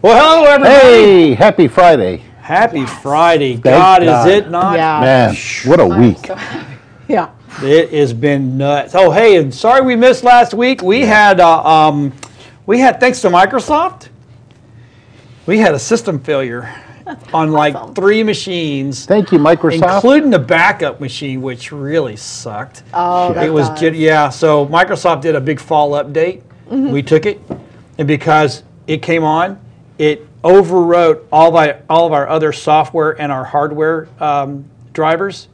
Well, hello, everybody. Hey, happy Friday. Happy Friday. Thank God, God. is it not? Yeah. Man, what a week. Yeah. It has been nuts. Oh, hey, and sorry we missed last week. We had, thanks to Microsoft, we had a system failure on like 3 machines. Thank you, Microsoft. Including the backup machine, which really sucked. Oh, that it was does. yeah. So Microsoft did a big fall update. We took it, and because it came on, it overwrote all of our other software and our hardware drivers.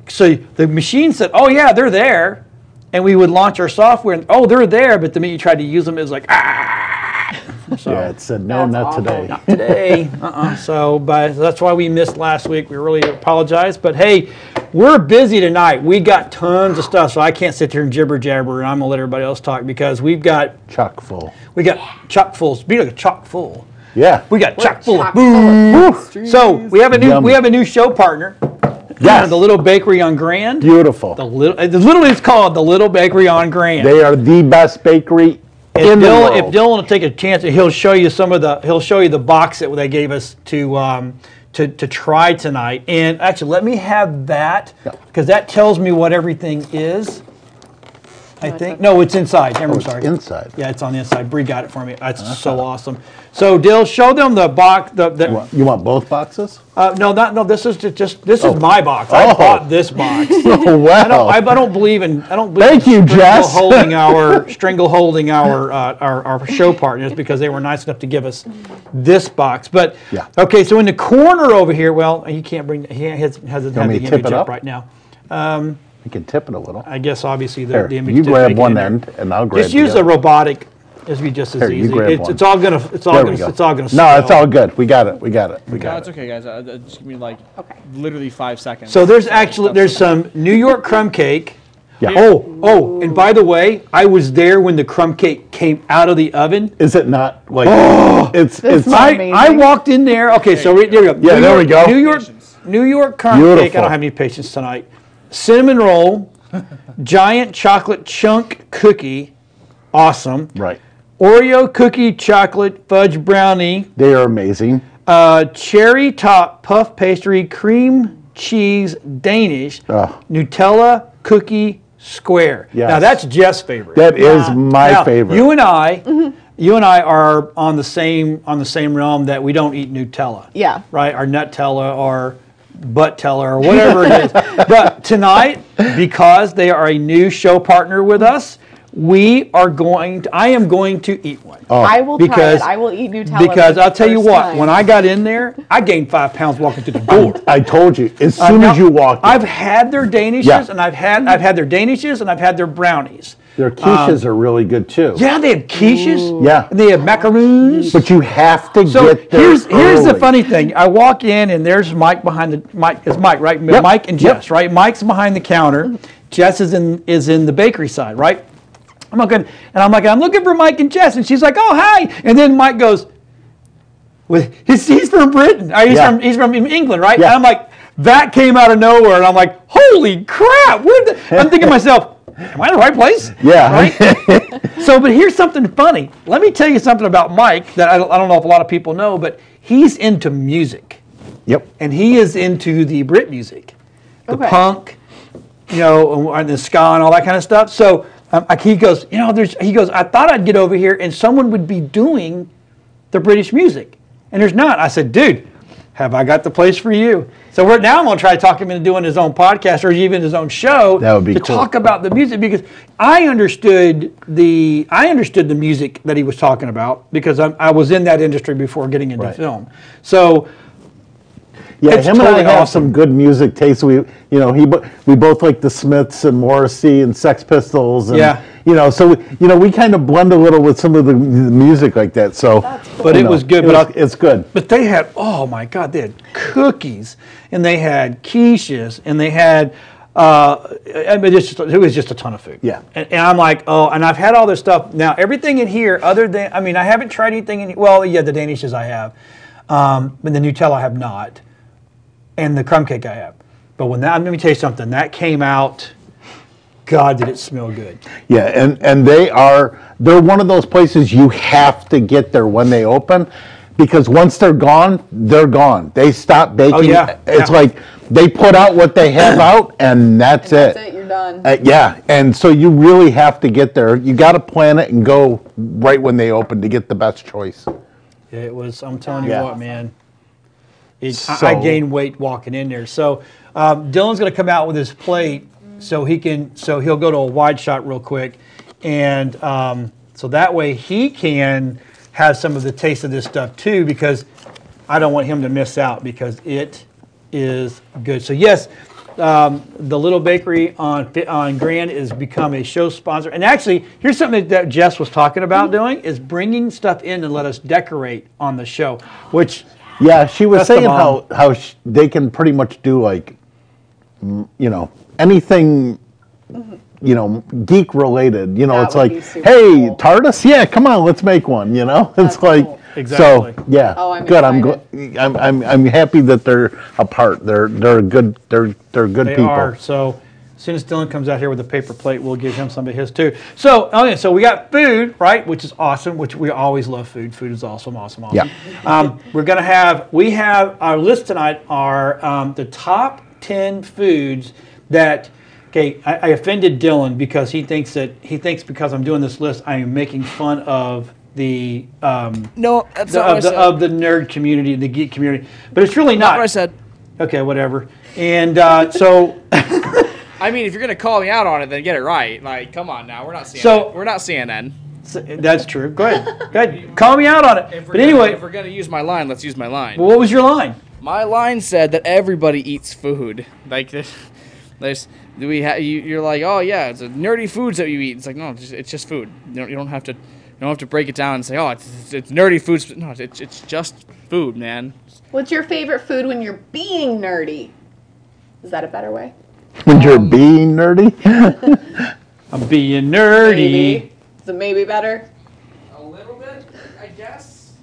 So the machine said, "Oh yeah, they're there," and we would launch our software, and oh, they're there. But the minute you tried to use them, it was like So, Yeah, it said no, not awful. today. not today. So, but that's why we missed last week. We really apologize. But hey, we're busy tonight. We got tons of stuff, so I can't sit here and jibber jabber, and I'm gonna let everybody else talk because we've got Chock full. chock full. Speaking of chock full, Yeah. we got chock full of chock boo. full of So we have a new Yummy. show partner. Yes. The Little Bakery on Grand. Beautiful. Literally, it's called the Little Bakery on Grand. They are the best bakery in the world. If Dylan will take a chance, he'll show you the box that they gave us to try tonight. And actually, let me have that because that tells me what everything is. I think no, it's inside. I'm sorry. Inside. Yeah, it's on the inside. Bree got it for me. That's so awesome. So, Dill, show them the box. You want both boxes? No. This is this is my box. I Oh. bought this box. Oh, wow. I don't believe in. Thank you, Jess. Strangle holding our show partners because they were nice enough to give us this box. But Yeah. okay, so in the corner over here, well, he can't bring. He hasn't have the me to tip image it up up? right now. You can tip it a little. I guess obviously Here, the image. you did grab make it one in there. end, and I'll grab Just use the a other. robotic. This would be just as Here, you easy. grab It's one. all gonna. There we go. It's all gonna. No, it's spill. all good. We got it. We got it. We No, got it's it. okay, guys. Just give me like literally 5 seconds. So there's some New York crumb cake. Yeah. Oh, and by the way, I was there when the crumb cake came out of the oven. Is it not like it's not amazing. I walked in there. Okay, so there we go. Yeah, there we go. New York crumb Beautiful. cake. I don't have any patience tonight. Cinnamon roll, giant chocolate chunk cookie, awesome. right. Oreo cookie chocolate fudge brownie, They are amazing. cherry top puff pastry, cream cheese Danish, Oh. Nutella cookie square. Yes. Now that's Jeff's favorite. That is my Now, favorite. You and I are on the same realm that we don't eat Nutella. Yeah. Right? Or Nutella or Buttella or whatever it is. But tonight, because they are a new show partner with us, I am going to eat one. Oh. I will try it. I will eat Nutella. Because for I'll the tell you first what, time. when I got in there, I gained 5 pounds walking through the door. I told you as soon Now, as you walked in. I've had their Danishes, Yeah. and I've had their Danishes, and I've had their brownies. Their quiches are really good too. Yeah, they have quiches. Yeah. And they have macaroons. But you have to So get there here's the early. funny thing. I walk in and there's Mike behind the Mike. It's Mike, right? Yep. Mike and Yep. Jess, right? Mike's behind the counter. Jess is in the bakery side, right? I'm looking for Mike and Jess, and she's like, "Oh, hi!" And then Mike goes, "He's from Britain. Or he's from England, right?" Yeah. And I'm like, that came out of nowhere, and I'm like, "Holy crap!" I'm thinking to myself, "Am I in the right place?" Yeah. Right? So, but here's something funny. Let me tell you something about Mike that I don't know if a lot of people know, but he's into music. Yep. And he is into the Brit music, the Okay. punk, and the ska and all that kind of stuff. So he goes, I thought I'd get over here and someone would be doing the British music. And there's not. I said, dude, have I got the place for you? So now I'm going to try to talk him into doing his own podcast or even his own show That would be to cool. talk about the music because I understood the music that he was talking about because I was in that industry before getting into Right. film. So Yeah, it's him and I totally have awesome. some good music taste. We both like the Smiths and Morrissey and Sex Pistols. And, Yeah. So we kind of blend a little with some of the music like that. So, But it was good. It's good. But they had, oh my God, they had cookies, and they had quiches, and they had, it was just a ton of food. Yeah. And I'm like, and I've had all this stuff. Now, everything in here, other than, I haven't tried anything the Danishes I have, but the Nutella I have not, and the crumb cake I have. But let me tell you something, that came out, God, did it smell good. Yeah, and they're one of those places you have to get there when they open because once they're gone, they're gone. They stop baking. Oh, yeah. It's Yeah. like they put out what they have out, and that's it. That's it. You're done. Yeah, and so you really have to get there. You got to plan it and go right when they open to get the best choice. Yeah, it was. I'm telling you Yeah. what, man. I So- gained weight walking in there. So Dylan's going to come out with his plate, so he'll go to a wide shot real quick, and so that way he can have some of the taste of this stuff too, because I don't want him to miss out because it is good. So yes, the Little Bakery on Grand has become a show sponsor. And actually, here's something that Jess was talking about doing, is bringing stuff in and let us decorate on the show, which... Yeah, she was That's the saying bomb. how they can pretty much do like, anything, geek related. That It's would like, be super hey, cool. TARDIS, yeah, come on, let's make one. It's That's like, cool. Exactly. So yeah, Oh, I'm good. excited. I'm happy that they're apart. They're good. They're good They people. are. So as soon as Dylan comes out here with a paper plate, we'll give him some of his too. So, so we got food, right, which is awesome, which we always love food. Food is awesome. Yeah. We have our list tonight are the top 10 foods that, okay, I offended Dylan because he thinks because I'm doing this list, I am making fun of the No, that's not what I said. of the nerd community, the geek community, but it's really Not not. what I said. Okay, whatever. And so I mean, if you're gonna call me out on it, then get it right. Like, come on now, we're not CNN. So- We're not CNN. that's true. Go ahead. Call me out on it. But anyway, if we're gonna use my line, let's use my line. well, what was your line? My line said that everybody eats food. Like you're like, oh yeah, it's a nerdy foods that you eat. It's like, no, it's just food. You don't have to break it down and say, oh, it's nerdy foods. No, it's just food, man. What's your favorite food when you're being nerdy? Is that a better way? When you're being nerdy. I'm being nerdy. Maybe. Is it maybe better? A little bit, I guess.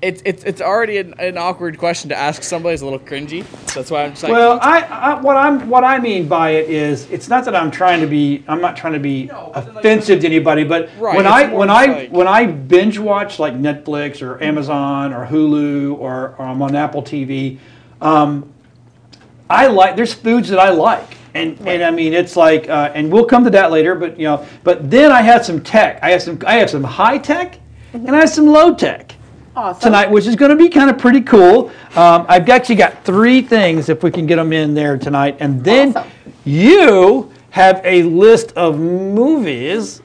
It's already an awkward question to ask somebody. It's a little cringy. So that's why I'm just like. Well, what I mean by it is, it's not that I'm not trying to be offensive to anybody, but Right, when it's more just like- when I binge watch like Netflix or Amazon or Hulu or I'm on Apple TV, there's foods that I like. And I mean, it's like, and we'll come to that later, but then I had some tech. I have some high tech and I have some low tech. Awesome. Tonight, which is going to be kind of pretty cool. I've actually got 3 things, if we can get them in there tonight. And then Awesome. you have a list of movies.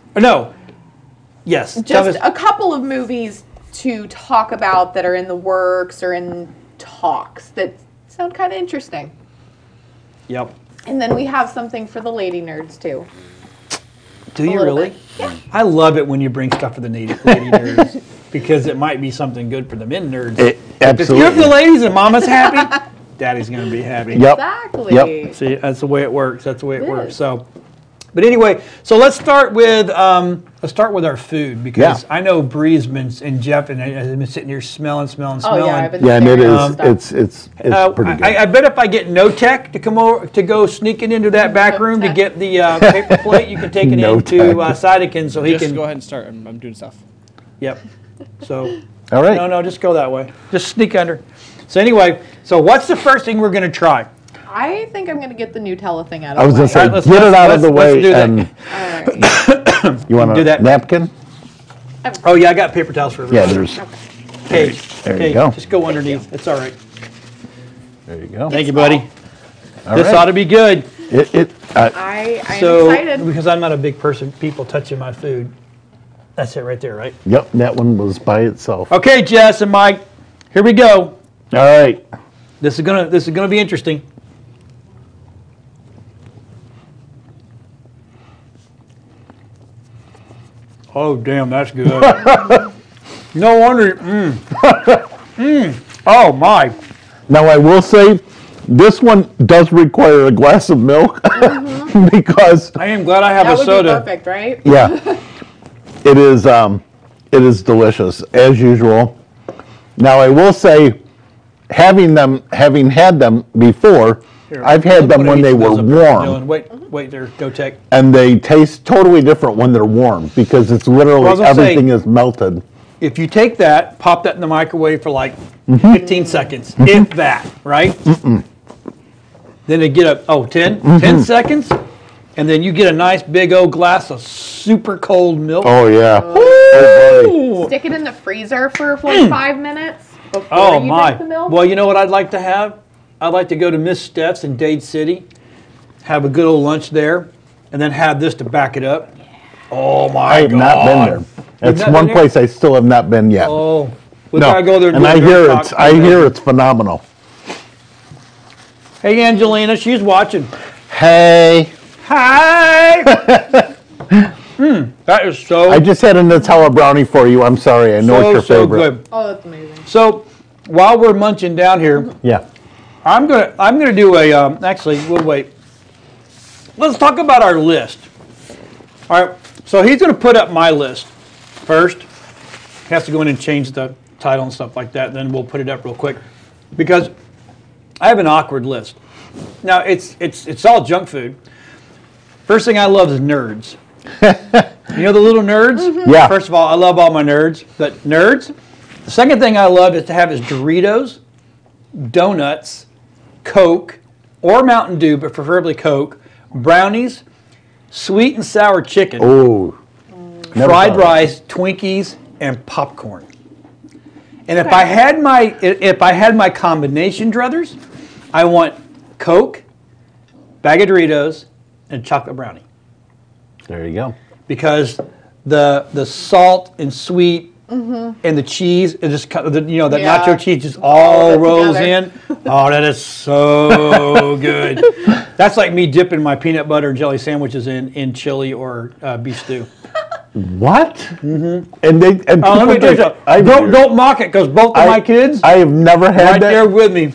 Yes. tell Just us- a couple of movies to talk about that are in the works or in talks that sound kind of interesting. Yep. And then we have something for the lady nerds too. Do you little really? bit. Yeah. I love it when you bring stuff for the lady nerds because it might be something good for the men nerds. If Absolutely. you're the ladies and mama's happy, daddy's going to be happy. Yep. Exactly. Yep. See, that's the way it works. That's the way it It works. is. So, but anyway, so let's start with our food because Yeah. I know Bree's and Jeff and has been sitting here smelling. Oh yeah, I've been Yeah, and it staring at is. stuff. It's pretty good. I bet if I get no tech to come over to go sneaking into that back room to Tech. get the paper plate, you can take it No into tech. Sidekin so he Just can. go ahead and start. I'm doing stuff. Yep. So. All right. No, just go that way. Just sneak under. So anyway, so what's the first thing we're going to try? I think I'm going to get the Nutella thing out of I was the going way. to say, All right, let's- get it out of the let's way. do that. And All right. you want Do a that. napkin? Oh yeah, I got paper towels for Yeah, everybody. there's. Okay, There you go. just go underneath. It's all right. There you go. Thank you, buddy. All This right. ought to be good. I am So, excited. because I'm not a big person, people touching my food. That's it right there, right? Yep, that one was by itself. Okay, Jess and Mike, here we go. All right. This is gonna be interesting. Oh damn, that's good. No wonder. Oh my. Now I will say, this one does require a glass of milk because I am glad I have That a would soda. be perfect, right? yeah, it is delicious as usual. Now I will say, having had them before, Here, I've had them I'm when gonna they heat were those up here, warm, Dylan. Wait there, go tech. and they taste totally different when they're warm because it's literally Well, I was gonna say- everything is melted. if you take that, pop that in the microwave for like 15 seconds, if that, right? Then they get 10 seconds, and then you get a nice big old glass of super cold milk. Oh, yeah. Ooh. Stick it in the freezer for 45 minutes before Oh you my! drink the milk. Well, you know what I'd like to have? I'd like to go to Miss Steph's in Dade City, have a good old lunch there, and then have this to back it up. Oh my! I have not been there. That's not one been there? place I still have not been yet. Oh, we no, gotta go there. and I hear it's phenomenal. Hey, Angelina, she's watching. Hey, Hi. That is so. I just had a Nutella brownie for you. I'm sorry. I know it's your so favorite. good. Oh, that's amazing. So while we're munching down here, Yeah. I'm gonna do a. Actually, we'll wait. Let's talk about our list. All right. So he's gonna put up my list first. He has to go in and change the title and stuff like that. Then we'll put it up real quick because I have an awkward list. Now it's all junk food. First thing I love is NERDS. You know the little NERDS? Mm-hmm. Yeah. First of all, I love all my NERDS, but NERDS. The second thing I love is to have is Doritos, donuts, Coke, or Mountain Dew, but preferably Coke, brownies, sweet and sour chicken, Oh. Never fried thought of it. rice, Twinkies, and popcorn. And if I had my combination druthers, I want Coke, bag of Doritos, and chocolate brownie. There you go. Because the salt and sweet and the cheese, it just that Yeah. nacho cheese just all it rolls together. in. Oh, that is so good. That's like me dipping my peanut butter and jelly sandwiches in chili or beef stew. What? Mm-hmm. And they and Oh, let me people tell you think- something. Don't mock it because both of my kids I have never had right that. there with me.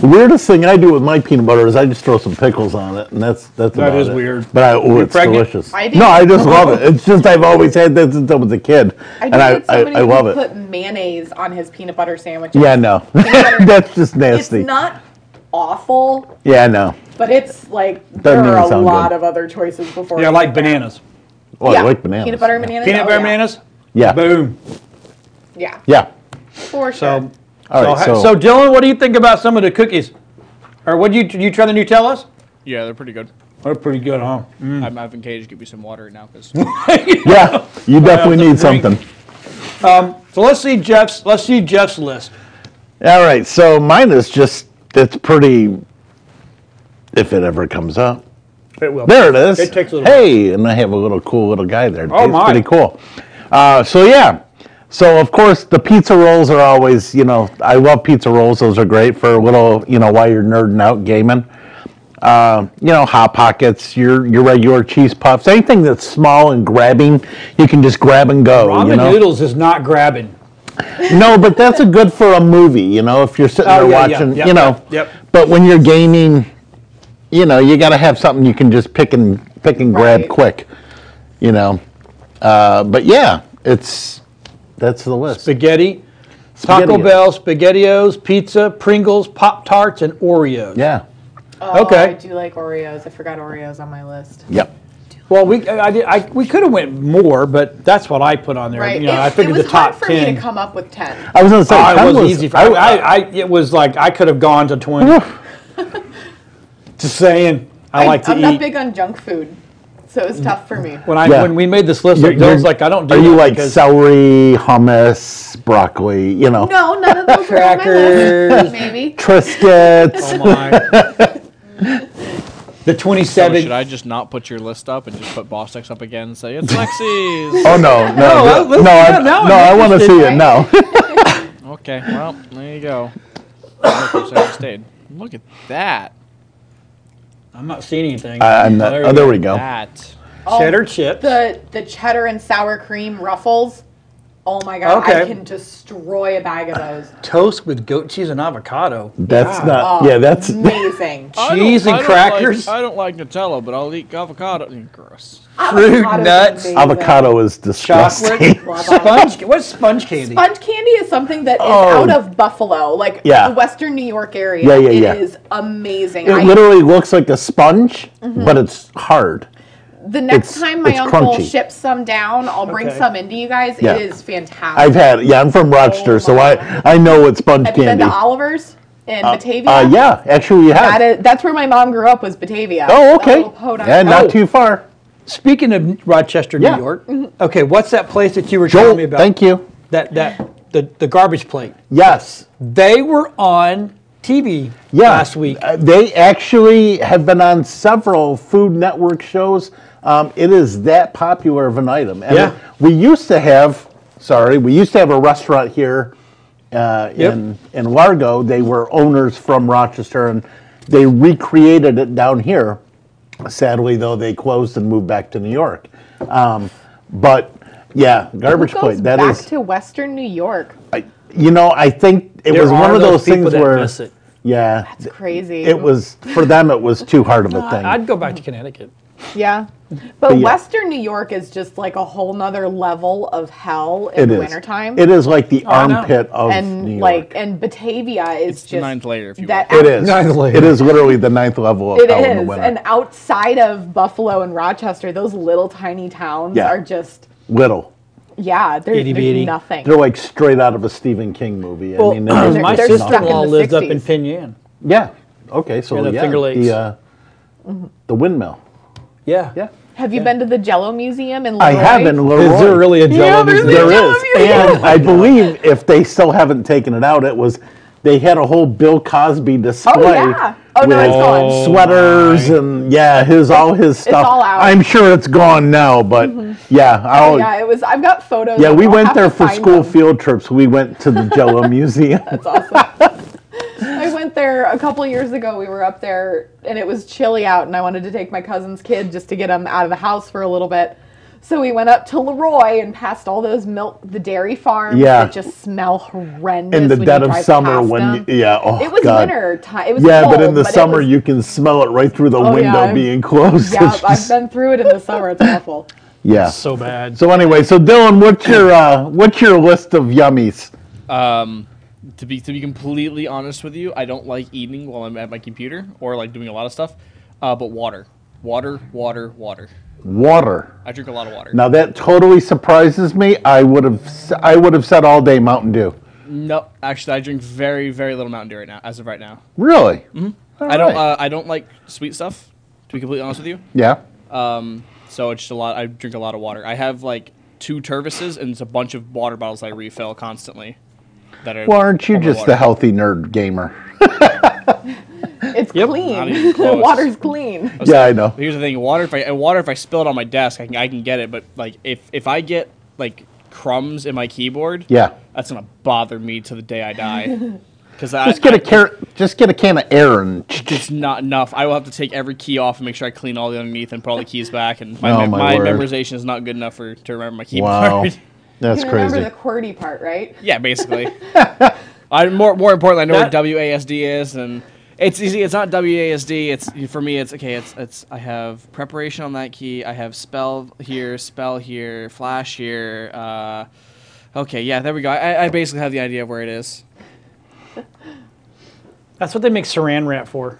Weirdest thing I do with my peanut butter is I just throw some pickles on it, and that's about is it. weird. But it's pregnant? delicious. I do. No, I just love it. It's just I've always had that since I was a kid, I and know I that somebody love who it. put mayonnaise on his peanut butter sandwiches. Yeah, no, butter- that's just It's nasty. not awful, Yeah, no. but it's like Doesn't there even are a sound lot good. of other choices before. Yeah, I you like get there. bananas. Oh, Yeah. I like bananas. Peanut butter and bananas. Peanut Oh, butter yeah. bananas? Yeah. Boom. Yeah, Yeah. for sure. So, All right. so Dylan, what do you think about some of the cookies? Or what did you try the Nutellas? Yeah, they're pretty good. They're pretty good, huh? I'm having Cage give me some water now because yeah, you definitely need drink. something. So let's see Jeff's list. All right, so mine is it's pretty. If it ever comes up. It will. There it is. It takes a little Hey, and I have a cool little guy there. Oh, It's my. pretty cool. So of course the pizza rolls are always, I love pizza rolls. Those are great for a little, while you're nerding out gaming. Hot Pockets, your regular cheese puffs, anything that's small and grabbing, you can just grab and go. Ramen noodles is not grabbing. No, but that's a good for a movie, if you're sitting there watching, Yep. But when you're gaming, you got to have something you can just pick and grab Right. quick, But yeah, that's the list. Spaghetti, Taco SpaghettiOs. Bell, SpaghettiOs, pizza, Pringles, Pop-Tarts, and Oreos. Yeah. Oh, Okay. I do like Oreos. I forgot Oreos on my list. Yep. Well, we could have went more, but that's what I put on there. Right. I it figured was the top hard for 10. me to come up with 10. I was going to say, Oh, it 10 was easy. It was like I could have gone to 20. Just saying, I like to I'm eat. not big on junk food, so it was tough for me. When we made this list, You're- Dylan's like, I don't do Are you that like because celery, hummus, broccoli, No, none of those are on my Crackers. list. Maybe. Triscuits? oh my. The so 27. should I just not put your list up and just put Bostex up again and say it's Lexi's? Oh no, now I I'm want to interested, see it right? now. Okay, well there you go. Look, I stayed. Look at that. I'm not seeing anything. I'm not, There oh, you there go. we go. That. Cheddar chips. The cheddar and sour cream ruffles. Oh my god, Okay. I can destroy a bag of those. Toast with goat cheese and avocado. That's God. not. Oh, Yeah, that's. amazing. Cheese and crackers. I don't like Nutella, but I'll eat avocado. Gross. Fruit, Avocado's nuts, amazing. Avocado is disgusting. Chocolate. Sponge. What's sponge candy? Sponge candy is something that is Oh. out of Buffalo, like Yeah. the Western New York area. Yeah, yeah, It yeah. is amazing. It literally looks like a sponge, but it's hard. The next time my it's uncle crunchy. ships some down, I'll bring Okay. some into you guys. Yeah. It is fantastic. I've had it. Yeah, I'm from Rochester, so I know what sponge Have you been candy. to Oliver's in Batavia? Yeah, actually, we have. That's where my mom grew up, was Batavia. Oh, That okay. little podunk Yeah, town. not too far. Speaking of Rochester, Yeah. New York. Okay, what's that place that you were telling Joel, me about? thank you. The garbage plate. Yes. They were on TV Yeah. last week. They actually have been on several Food Network shows. It is that popular of an item. And Yeah. we used to have a restaurant here in Largo. They were owners from Rochester, and they recreated it down here. Sadly, though, they closed and moved back to New York. But yeah, garbage Who goes plate. That back is, to Western New York. I think it There was one are of those people things that where, miss it. yeah, It's crazy. it was for them. It was too hard of a thing. I'd go back to Connecticut. Yeah. But yeah. Western New York is just like a whole nother level of hell in It the is. wintertime. It is like the I know. armpit of New And York. like, and Batavia is It's the just 9th layer, if you that It is. Ninth layer. It is literally the 9th level of It hell in the is. winter. And outside of Buffalo and Rochester, those little tiny towns Yeah. are just, Little. yeah, they're Itty-bitty. nothing. They're like straight out of a Stephen King movie. Well, I mean, there's my they're stuck in sister-in-law the lives up in 60s. Penn. yeah. Okay, so Yeah, the yeah, Finger Lakes. the windmill. Yeah. Yeah. Have you been to the Jello Museum in I Leroy? have in Leroy. Is there really a Jello there's museum? a There Jello is, museum. and I believe if they still haven't taken it out, they had a whole Bill Cosby display. Oh, yeah. Oh, no, with it's gone. Sweaters and all his stuff. all out. I'm sure it's gone now, but yeah, Oh, yeah, it was. I've got photos. yeah, of we it. I'll went have there to for find school them. field trips. We went to the Jello Museum. That's awesome. I went there a couple years ago. We were up there, and it was chilly out, and I wanted to take my cousin's kid just to get him out of the house for a little bit. So we went up to Leroy and passed all those the dairy farms Yeah. that just smell horrendous In the when you dead of drive summer, past when them. oh It was God. winter time. It was Yeah, cold, but in the it summer was- you can smell it right through the Oh, window yeah, being closed. Yeah, It's I've just- been through it in the summer. It's awful. yeah. So bad. So anyway, so Dylan, what's your list of yummies? To be completely honest with you, I don't like eating while I'm at my computer or like doing a lot of stuff. But water. Water. I drink a lot of water. Now that totally surprises me. I would have said all day Mountain Dew. No, actually, I drink very, very little Mountain Dew right now, as of right now. Really? Mm-hmm. I don't like sweet stuff, to be completely honest with you. Yeah. So it's just a lot. I drink a lot of water. I have like 2 Tervises and it's a bunch of water bottles I refill constantly. That are Well, aren't you full of just water. the healthy nerd gamer? It's Yep. Not clean. even The close. water's clean. Yeah, I know. Here's the thing: water. If I spill it on my desk, I can get it. But like if I get like crumbs in my keyboard, Yeah. that's gonna bother me to the day I die. Because Just get a can of air and. it's not enough. I will have to take every key off and make sure I clean all the underneath and put all the keys back. And my, Oh, my word. memorization is not good enough to remember my keyboard. Wow. That's You can remember crazy. the QWERTY part, right? Yeah, basically. More importantly, I know That- what WASD is, and it's easy. It's not WASD. It's for me. It's okay. It's I have preparation on that key. I have spell here, flash here. Okay, yeah, there we go. I basically have the idea of where it is. That's what they make saran wrap for.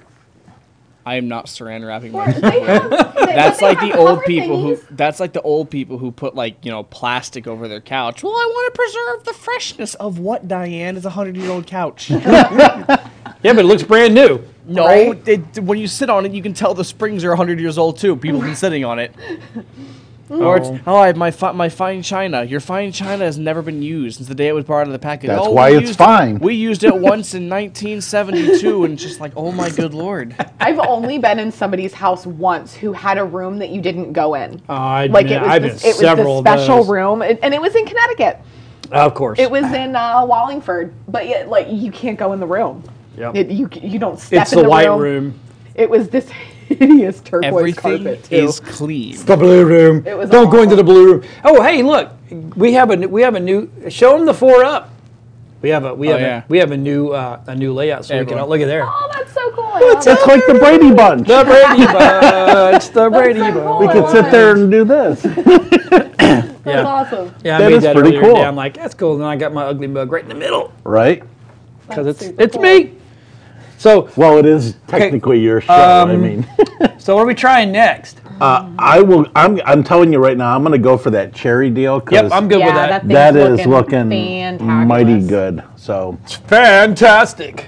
I am not saran wrapping my. They have, That's they like have the old cover people who. thingies. That's like the old people who put like plastic over their couch. Well, I want to preserve the freshness of what, Diane, is a 100-year-old couch. Yeah, but it looks brand new. No, Right? when you sit on it, you can tell the springs are 100 years old too. People have been sitting on it. Or it's, I have my fine china. Your fine china has never been used since the day it was part of the package. That's oh, why we it's used fine. It, we used it once in 1972, and it's just like, oh my good lord. I've only been in somebody's house once who had a room that you didn't go in. I've Like been, it was I've been this, it was several this of special those. room, and it was in Connecticut. Of course. It was in Wallingford, but yet, like, you can't go in the room. Yep. You don't step It's in the the white room. room. It was this hideous turquoise Everything carpet too. is clean. The blue room. It was Don't go into awful. the blue room. Oh, hey, look, we have a new. Show them the 4-Up. We have a new layout. So we can Everyone. look at there. Oh, that's so cool. I love It's like the Brady Bunch. The Brady Bunch. The Brady so Bunch. cool. We could sit there and do this. That's Yeah. awesome. Yeah, I That made is that pretty earlier cool. today. I'm like, that's cool. And then I got my ugly mug right in the middle Right? because That's it's super it's cool. me. So Well, it is technically your show. I mean, so what are we trying next? I will. I'm telling you right now. I'm going to go for that cherry deal. Yep, I'm good with Yeah, that. thing's That is looking fantabulous. mighty good. So Fantastic.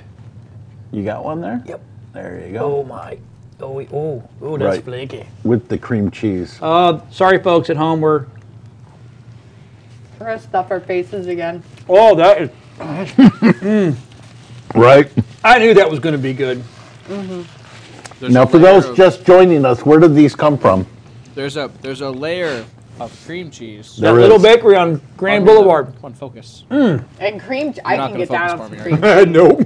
you got one there? Yep. There you go. Oh my. Oh, that's Right. flaky. With the cream cheese. Sorry, folks at home. We're We're gonna stuff our faces again. that is. Right. I knew that was going to be good. There's Now, a for layer those of- just joining us, where did these come from? there's a layer of cream cheese. That There little is. bakery on Grand Boulevard. Come on, focus. And cream, I not can gonna get down focus on for some me, cream. Nope.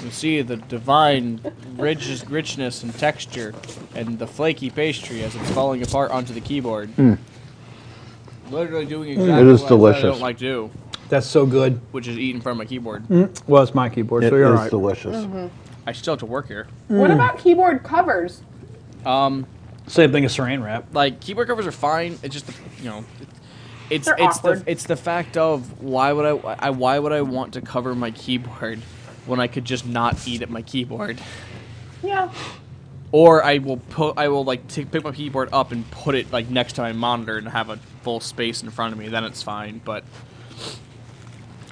You see the divine richness and texture, and the flaky pastry as it's falling apart onto the keyboard. Literally doing exactly It is what I delicious. don't like to do, That's so good. which is eat in front of my keyboard. Well, it's my keyboard, It so you're all is right. delicious. I still have to work here. What about keyboard covers? Same thing as saran wrap. Like keyboard covers are fine. It's just it's They're awkward. it's the fact of why would I want to cover my keyboard when I could just not eat at my keyboard. Yeah. Or I will pick my keyboard up and put it like next to my monitor and have a full space in front of me. Then it's fine. But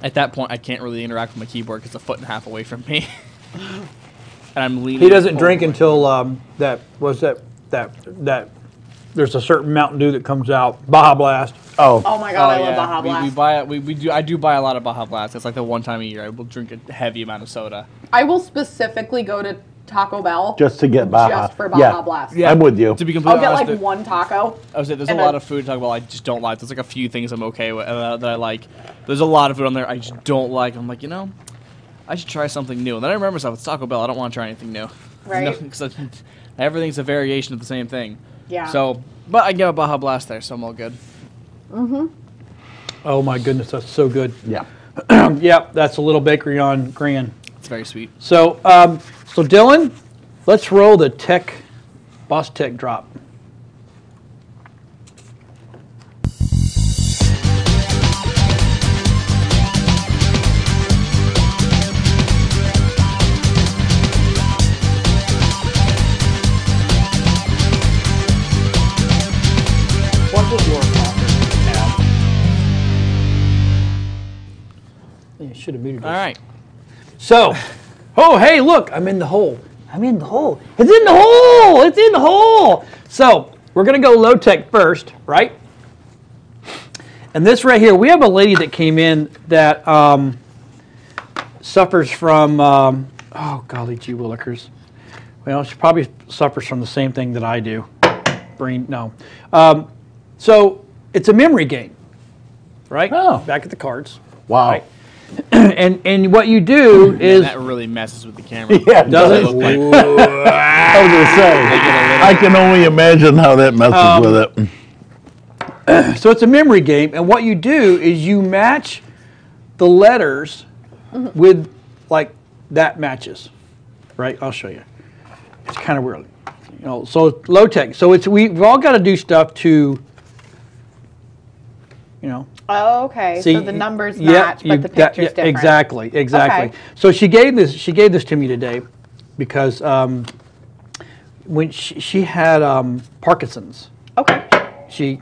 at that point, I can't really interact with my keyboard because it's a foot and a half away from me, and I'm leaning. He doesn't drink forward. until that. There's a certain Mountain Dew that comes out, Baja Blast. Oh Oh, my god, I love yeah. Baja Blast. I do buy a lot of Baja Blast. It's like the one time a year I will drink a heavy amount of soda. I will specifically go to Taco Bell just to get Baja. just for Baja Blast. I'm with you. To be completely I'll get honest, like one taco. I was saying there's a and lot a- of food to talk about I just don't like. There's like a few things I'm okay with that I like. There's a lot of food on there I just don't like. I'm like, I should try something new. And then I remember myself, it's Taco Bell. I don't want to try anything new. Right. Because everything's a variation of the same thing. Yeah. So, but I get a Baja Blast there, so I'm all good. Oh my goodness, that's so good. Yeah. Yep, that's a little bakery on Grand. It's very sweet. So, so Dylan, let's roll the Boss Tech drop. What was your tab? Yeah, should have muted this. All right. So, oh, hey, look, I'm in the hole. I'm in the hole. It's in the hole. It's in the hole. So, we're going to go low tech first, right? And this right here, we have a lady that came in that suffers from, oh, golly gee willikers. Well, she probably suffers from the same thing that I do. No. So, it's a memory game, right? Oh. Back at the cards. Wow. Right. And what you do is That really messes with the camera. Yeah, does it? Look like- I was gonna say, I can only imagine how that messes with it. so it's a memory game, and what you do is you match the letters with like that matches, right? I'll show you. It's kind of weird, So it's low tech. So we've all got to do stuff to, Oh, okay. See, so the numbers yeah, match, you but the got- picture's yeah, different. Exactly. Okay. So she gave this to me today because when she had Parkinson's. Okay. She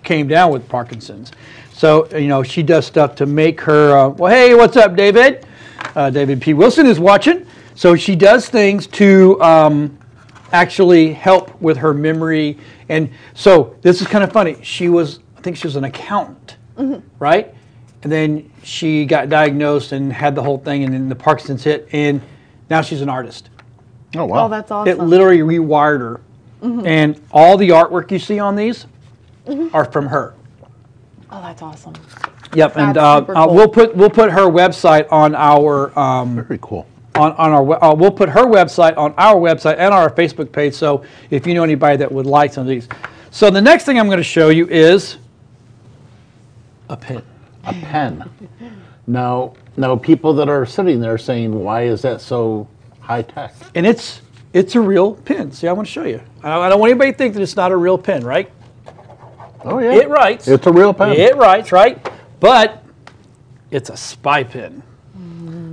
came down with Parkinson's. So, she does stuff to make her, well, hey, what's up, David? David P. Wilson is watching. So she does things to actually help with her memory. And so this is kind of funny. I think she was an accountant, right? And then she got diagnosed and had the whole thing, and then the Parkinson's hit, and now she's an artist. Oh wow. Oh, that's awesome. It literally rewired her. And all the artwork you see on these are from her. Oh, that's awesome. Yep, and That's super cool. we'll put her website on our Very cool. on our we'll put her website on our website and our Facebook page. So if you know anybody that would like some of these, so the next thing I'm going to show you is a pen. A pen. Now, people that are sitting there saying, "Why is that so high tech?" And it's a real pen. See, I want to show you. I don't want anybody to think that it's not a real pen, right? Oh yeah. It writes. It's a real pen. It writes, right? But it's a spy pen.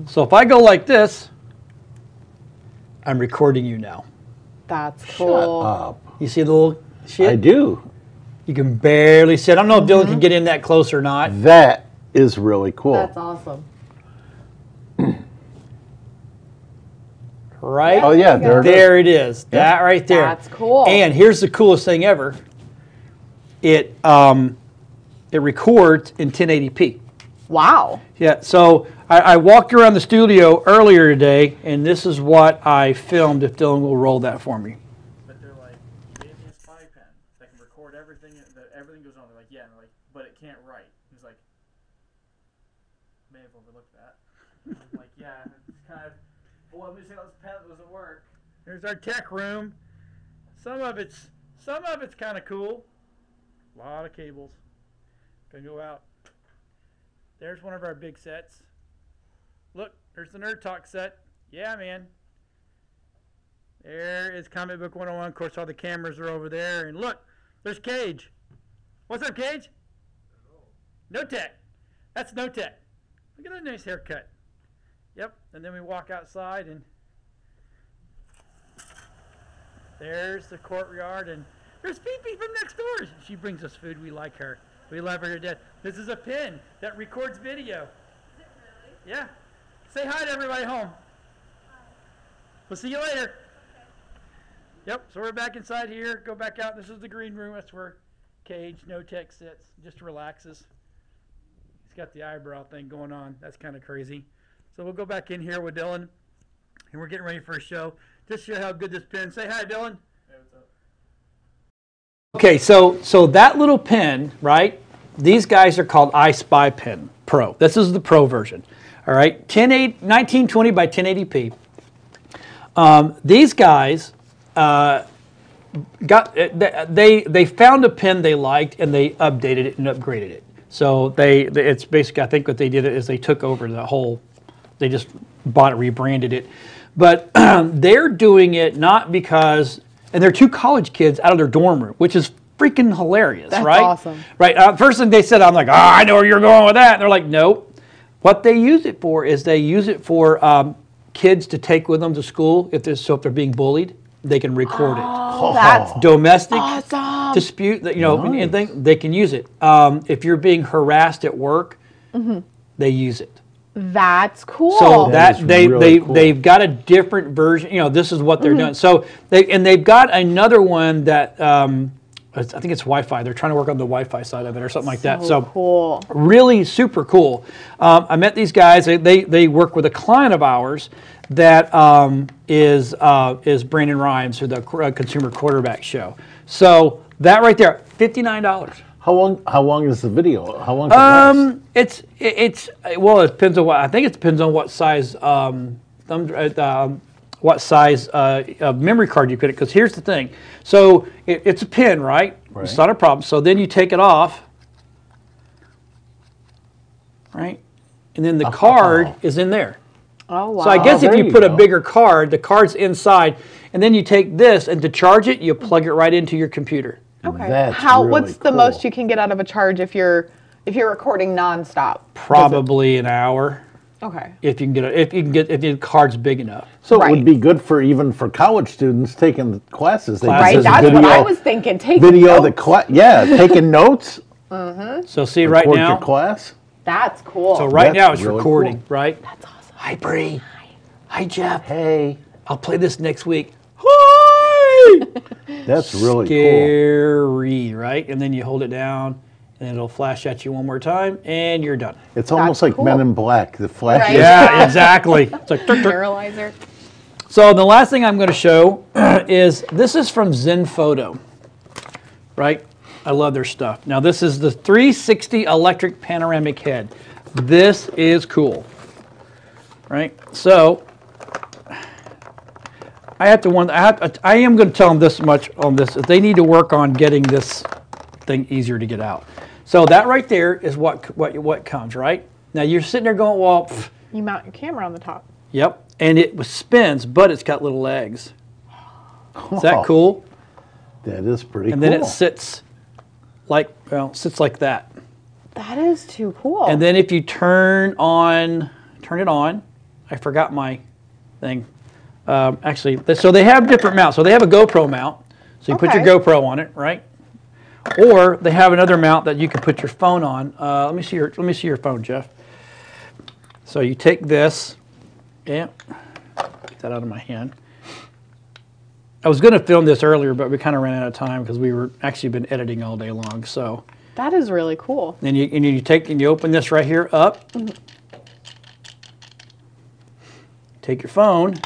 So if I go like this, I'm recording you now. That's Shut cool. up. You see the little shit? I do. You can barely see it. I don't know if Dylan can get in that close or not. That is really cool. That's awesome. Right? Oh yeah, there it is. There it is. That right there. That's cool. And here's the coolest thing ever. It records in 1080p. Wow. Yeah, so I walked around the studio earlier today, and this is what I filmed, if Dylan will roll that for me. But they're like, maybe a spy pen that can record everything, that everything goes on. They're like, yeah, and they're like, but it can't write. He's like, may have overlooked that. I'm like, yeah, it's kind of. Well, let me say this pen doesn't work. Here's our tech room. Some of it's kind of cool. A lot of cables. Gonna go out. There's one of our big sets. Look, there's the Nerd Talk set. Yeah, man. There is Comic Book 101. Of course, all the cameras are over there. And look, there's Cage. What's up, Cage? No Tech. That's No Tech. Look at that nice haircut. Yep. And then we walk outside, and there's the courtyard. And there's Fifi from next door. She brings us food. We like her. We love her to death. This is a pen that records video. Is it really? Yeah. Say hi to everybody home. Hi. We'll see you later. Okay. Yep, so we're back inside here. Go back out. This is the green room. That's where Cage, No Tech sits. Just relaxes. He's got the eyebrow thing going on. That's kind of crazy. So we'll go back in here with Dylan. And we're getting ready for a show. Just show how good this pen. Say hi, Dylan. Okay, so that little pen, right? These guys are called iSpy Pen Pro. This is the Pro version. All right, 1920 by 1080p. These guys they found a pen they liked, and they updated it and upgraded it. So it's basically, I think what they did is they took over the whole. They just bought it, rebranded it, but they're doing it not because. And they're two college kids out of their dorm room, which is freaking hilarious, That's right? awesome. Right. First thing they said, I'm like, I know where you're going with that. And they're like, nope. What they use it for is they use it for kids to take with them to school. If they're being bullied, they can record it. That's Domestic awesome. dispute, anything, they can use it. If you're being harassed at work, they use it. That's cool. So really cool. they've got a different version. This is what they're doing. So they've got another one that I think it's Wi-Fi. They're trying to work on the Wi-Fi side of it or something like that. So cool. Really super cool. I met these guys. They work with a client of ours that is Brandon Rhymes, who the Consumer Quarterback Show. So that right there, $59. How long is the video? How long does it last? Well, it depends on what. I think it depends on what size memory card you put it. Because here's the thing. So it's a pen, right? It's not a problem. So then you take it off, right? And then the card is in there. Oh wow. So I guess if there you you put a go. bigger card, the card's inside, and then you take this, and to charge it, you plug it right into your computer. Okay. That's What's the really most cool. you can get out of a charge if you're recording nonstop? Probably an hour. Okay. If you can if your card's big enough. So it Right. would be good for even for college students taking classes. They Right. just That's video, what I was thinking. Take video notes. taking notes. So see right Record now. your class. That's cool. So right That's now it's really recording, cool. right? That's awesome. Hi Bree. Hi Jeff. Hey, I'll play this next week. Hi. that's really cool. Scary, right? And then you hold it down, and it'll flash at you one more time, and you're done. It's almost That's like cool. Men in Black. The flash. Right. Yeah, exactly. It's like tuk, tuk. Neuralizer. So the last thing I'm going to show is this is from Zen Photo, right? I love their stuff. Now this is the 360 electric panoramic head. This is cool, right? So I am going to tell them this much on this. They need to work on getting this thing easier to get out. So that right there is what comes, right? Now you're sitting there going, well, pff, You mount your camera on the top. yep. And it spins, but it's got little legs. Is that cool? That is pretty And cool. then it sits like that. That is too cool. And then if you turn it on, I forgot my thing. Actually, so they have different mounts. So they have a GoPro mount. So you put your GoPro on it, right? Or they have another mount that you can put your phone on. Let me see your phone, Jeff. So you take this. Yeah. Get that out of my hand. I was going to film this earlier, but we kind of ran out of time because we were actually been editing all day long. So that is really cool. then you take and you open this right here up. Mm-hmm. Take your phone.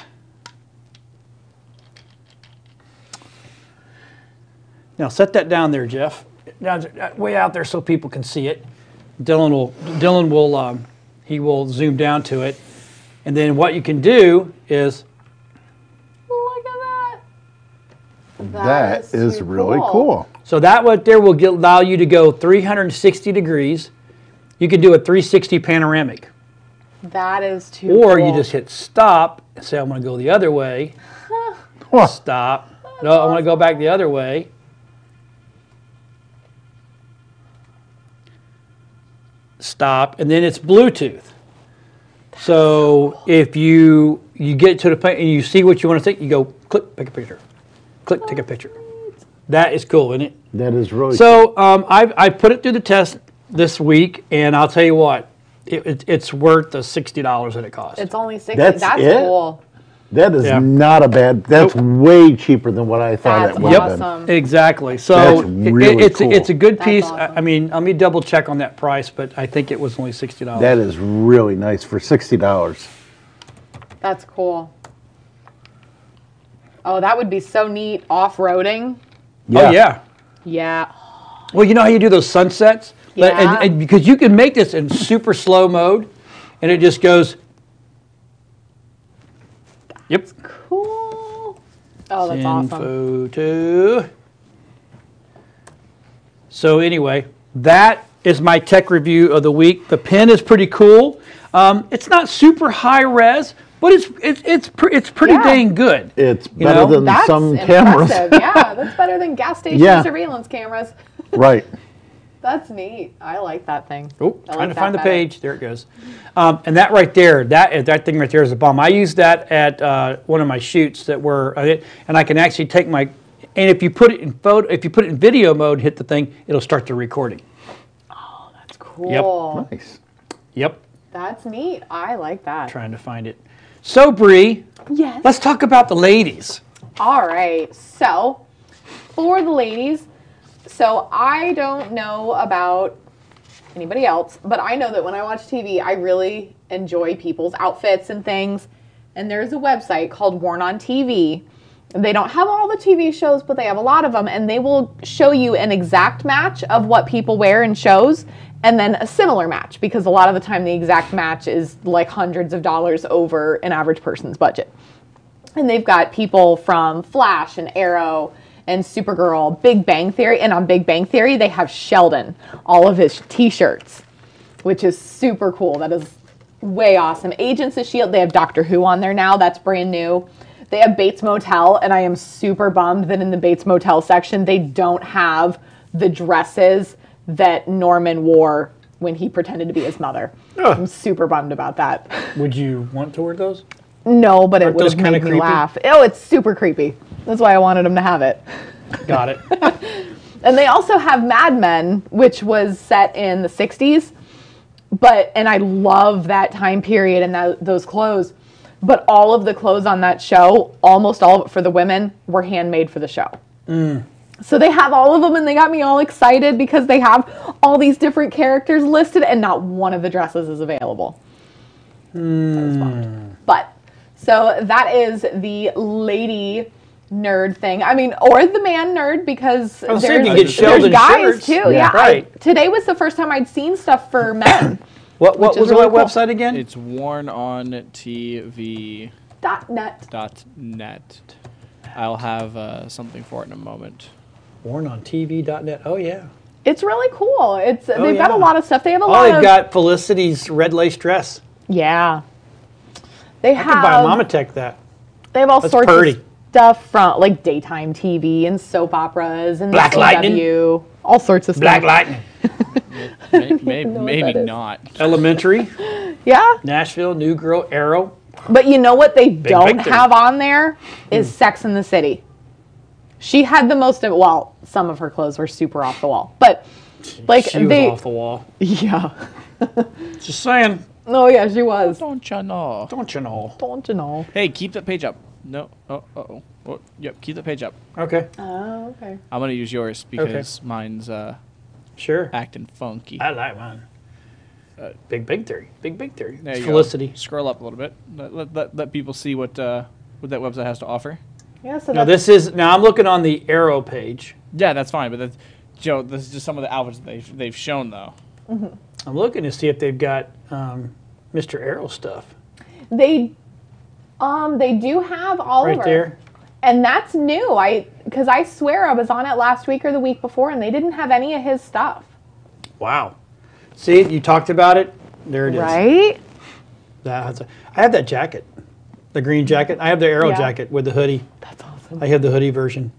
Now set that down there, Jeff. Down way out there so people can see it. Dylan will he will zoom down to it, and then what you can do is look at that. That is really cool. So that right there will allow you to go 360 degrees. You can do a 360 panoramic. That is too Or cool. you just hit stop and say, I'm going to go the other way. Stop. No, I want to go back the other way. Stop. And then it's Bluetooth. So if you get to the point and you see what you want to take, you go click, take a picture. Click, take a picture. That is cool, isn't it? That is really cool. So I put it through the test this week, and I'll tell you what, it's worth the $60 that it costs. It's only 60. That's it? Cool. That is not a bad. That's way cheaper than what I thought it would have awesome. Exactly. So That's really cool. it's a good piece. awesome. I mean, let me double check on that price, but I think it was only $60. been. That is really nice for $60. That's cool. Oh, that would be so neat off-roading. Oh yeah. Yeah. Well, you know how you do those sunsets? Yeah. And because you can make this in super slow mode, and it just goes. Yep. Cool. Oh, that's Send awesome. photo. So anyway, that is my tech review of the week. The pen is pretty cool. It's not super high res, but it's pretty Yeah. dang good. It's better than That's some impressive. cameras. Yeah, that's better than gas station Yeah. surveillance cameras. Right. That's neat. I like that thing. Oh, I trying like to that find the better. page. There it goes. And that right there, that thing right there is a bomb. I used that at one of my shoots that were, and I can actually take my, and if you put it in video mode, hit the thing, it'll start the recording. Oh, that's cool. Nice. Yep. That's neat. I like that. Trying to find it. So Bree, Yes. let's talk about the ladies. All right. So, for the ladies, so I don't know about anybody else, but I know that when I watch TV, I really enjoy people's outfits and things. And there's a website called Worn on TV. They don't have all the TV shows, but they have a lot of them, and they will show you an exact match of what people wear in shows, and then a similar match, because a lot of the time the exact match is like hundreds of dollars over an average person's budget. And they've got people from Flash and Arrow and Supergirl, Big Bang Theory, and on Big Bang Theory they have Sheldon, all of his t-shirts, which is super cool. That is way awesome. Agents of S.H.I.E.L.D., they have Doctor Who on there now. That's brand new. They have Bates Motel, and I am super bummed that in the Bates Motel section they don't have the dresses that Norman wore when he pretended to be his mother. I'm super bummed about that. Would you want to wear those? No, but it Aren't would those have kinda made me creepy? laugh. Oh, it's super creepy. That's why I wanted him to have it. Got it. And they also have Mad Men, which was set in the 60s. And I love that time period and those clothes. But all of the clothes on that show, almost all of it for the women, were handmade for the show. So they have all of them, and they got me all excited because they have all these different characters listed, and not one of the dresses is available. I was bummed. But, so that is the lady nerd thing. I mean, or the man nerd, because I was saying you get there's Sheldon guys shirts. too. Yeah, Right. today was the first time I'd seen stuff for men. What Which was is the really cool. website again? It's wornontv.net. .net. I'll have something for it in a moment. WornOnTV.net. Oh yeah. It's really cool. They've got yeah. a lot of stuff. They have a Oh, lot they've of got Felicity's red lace dress. yeah. They I could buy have Momatech that. they have all That's sorts pretty. of stuff from like daytime TV and soap operas and Black the Lightning. CW, all sorts of Black stuff. Lightning. know what Maybe that is. not. Elementary. Yeah. Nashville, New Girl, Arrow. But you know what they Bang don't Theory. have on there is Sex in the City. She had the most of, well, some of her clothes were super off the wall, but like She was off the wall. Yeah. Just saying. Oh yeah, she was. Don't you know? Don't you know? Don't you know? Hey, keep that page up. No. Oh. Yep, keep that page up. Okay. Oh, okay. I'm gonna use yours because mine's Sure. acting funky. I like mine. Big Theory. Big Theory. There It's you Felicity. go. Scroll up a little bit. Let people see what that website has to offer. Yeah, so Now that's, now I'm looking on the Arrow page. Yeah, that's fine. But that's, Joe, this is just some of the outfits that they've shown though. I'm looking to see if they've got Mr. Arrow stuff they do have Oliver. right there. And that's new. Because I swear I was on it last week or the week before, and they didn't have any of his stuff. Wow. See, you talked about it. There it is. Right? I have that jacket, the green jacket. I have the Arrow Yeah. jacket with the hoodie. That's awesome. I have the hoodie version.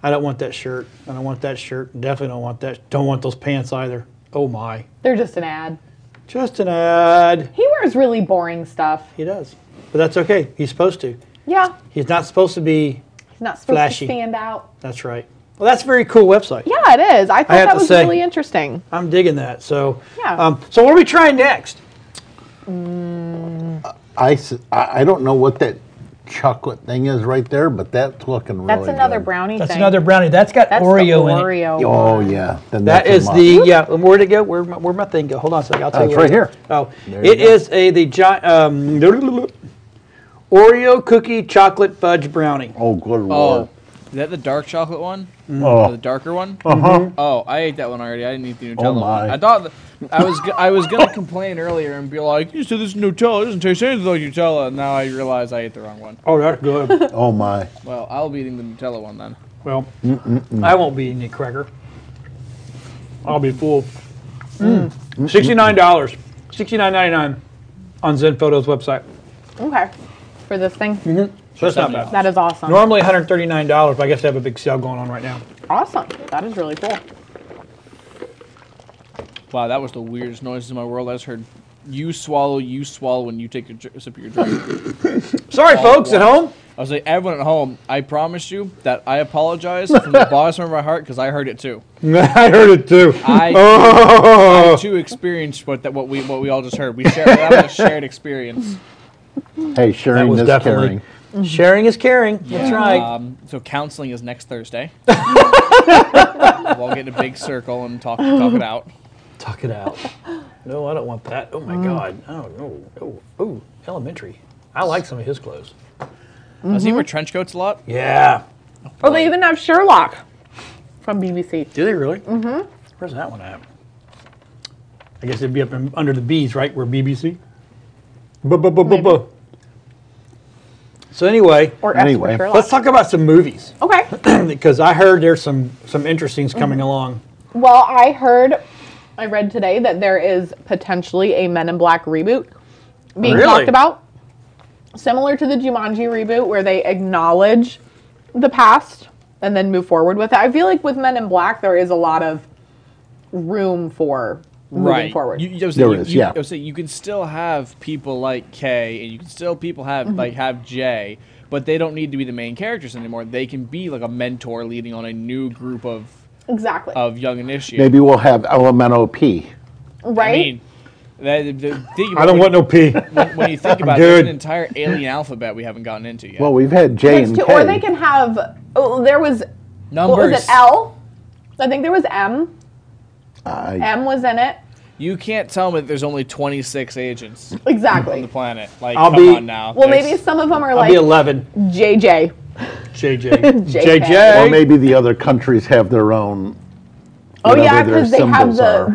I don't want that shirt. I don't want that shirt. Definitely don't want that. Don't want those pants either. Oh my. They're just an ad. Just an ad. He wears really boring stuff. He does. But that's okay. He's supposed to. Yeah. He's not supposed to be. He's not supposed Flashy. to stand out. That's right. Well, that's a very cool website. Yeah, it is. I thought have that to was say- really interesting. I'm digging that. So, Yeah. so what are we trying next? I don't know what that chocolate thing is right there, but that's looking really That's another good. brownie That's thing. another brownie. That's got That's Oreo the in it. Oreo Oh one. yeah, then That that's a is must. the where'd it go? Where'd my thing go? Hold on a second. I'll tell you. It's where right here. Oh, There you it go. is the giant Oreo cookie chocolate fudge brownie. Oh good Oh, lord. is that the dark chocolate one? Oh. The darker one? Uh-huh. Oh, I ate that one already. I didn't eat the Nutella Oh, one. my. I thought I was gonna complain earlier and be like, "You said this is Nutella. It doesn't taste anything like Nutella." And now I realize I ate the wrong one. Oh, that's good. Oh my. Well, I'll be eating the Nutella one then. Well, I won't be eating a cracker. I'll be full. $69, $69.99 on Zen Photos website. Okay. For this thing. So that's not bad. That is awesome. Normally $139, but I guess they have a big sale going on right now. Awesome. That is really cool. Wow, that was the weirdest noises in my world. I just heard you swallow when you take a sip of your drink. Sorry, folks at home. I was like, everyone at home, I promise you that I apologize from the bottom of my heart because I heard it too. I heard it too. I too experienced what we all just heard. That was a shared experience. Hey, sharing was is definitely- caring. Sharing is caring. That's right. So counseling is next Thursday. We'll all get in a big circle and talk it out. Talk it out. No, I don't want that. Oh my God. Oh no. Oh, elementary. I like some of his clothes. Does he wear trench coats a lot? Yeah. Oh, they even have Sherlock from BBC. Do they really? Mm-hmm. Where's that one at? I guess it'd be up under the B's, right? Where BBC. Maybe. So anyway, Or S for Anyway, Sherlock. let's talk about some movies Okay. because I heard there's some interestings coming along. Well, I read today that there is potentially a Men in Black reboot being Really? talked about. Similar to the Jumanji reboot where they acknowledge the past and then move forward with it. I feel like with Men in Black there is a lot of room for moving forward. There is, yeah. I was saying, you can still have people like Kay and you can still have Jay, but they don't need to be the main characters anymore. They can be like a mentor leading on a new group of Exactly. young initiates. maybe we'll have Elemental P. Right? I mean, think about I don't want no P. when you think about it, there's an entire alien alphabet we haven't gotten into yet. Well, we've had J That's and too, K. or they can have. Oh, there was. Numbers. What was it? L. I think there was M. I- M was in it. You can't tell me that there's only 26 agents on Exactly. the planet. Like, I'll come be- on now. Well, There's- maybe some of them are I'll like be 11. JJ. JJ. JK. JJ. Or maybe the other countries have their own. Oh whatever yeah, their because they have symbols are.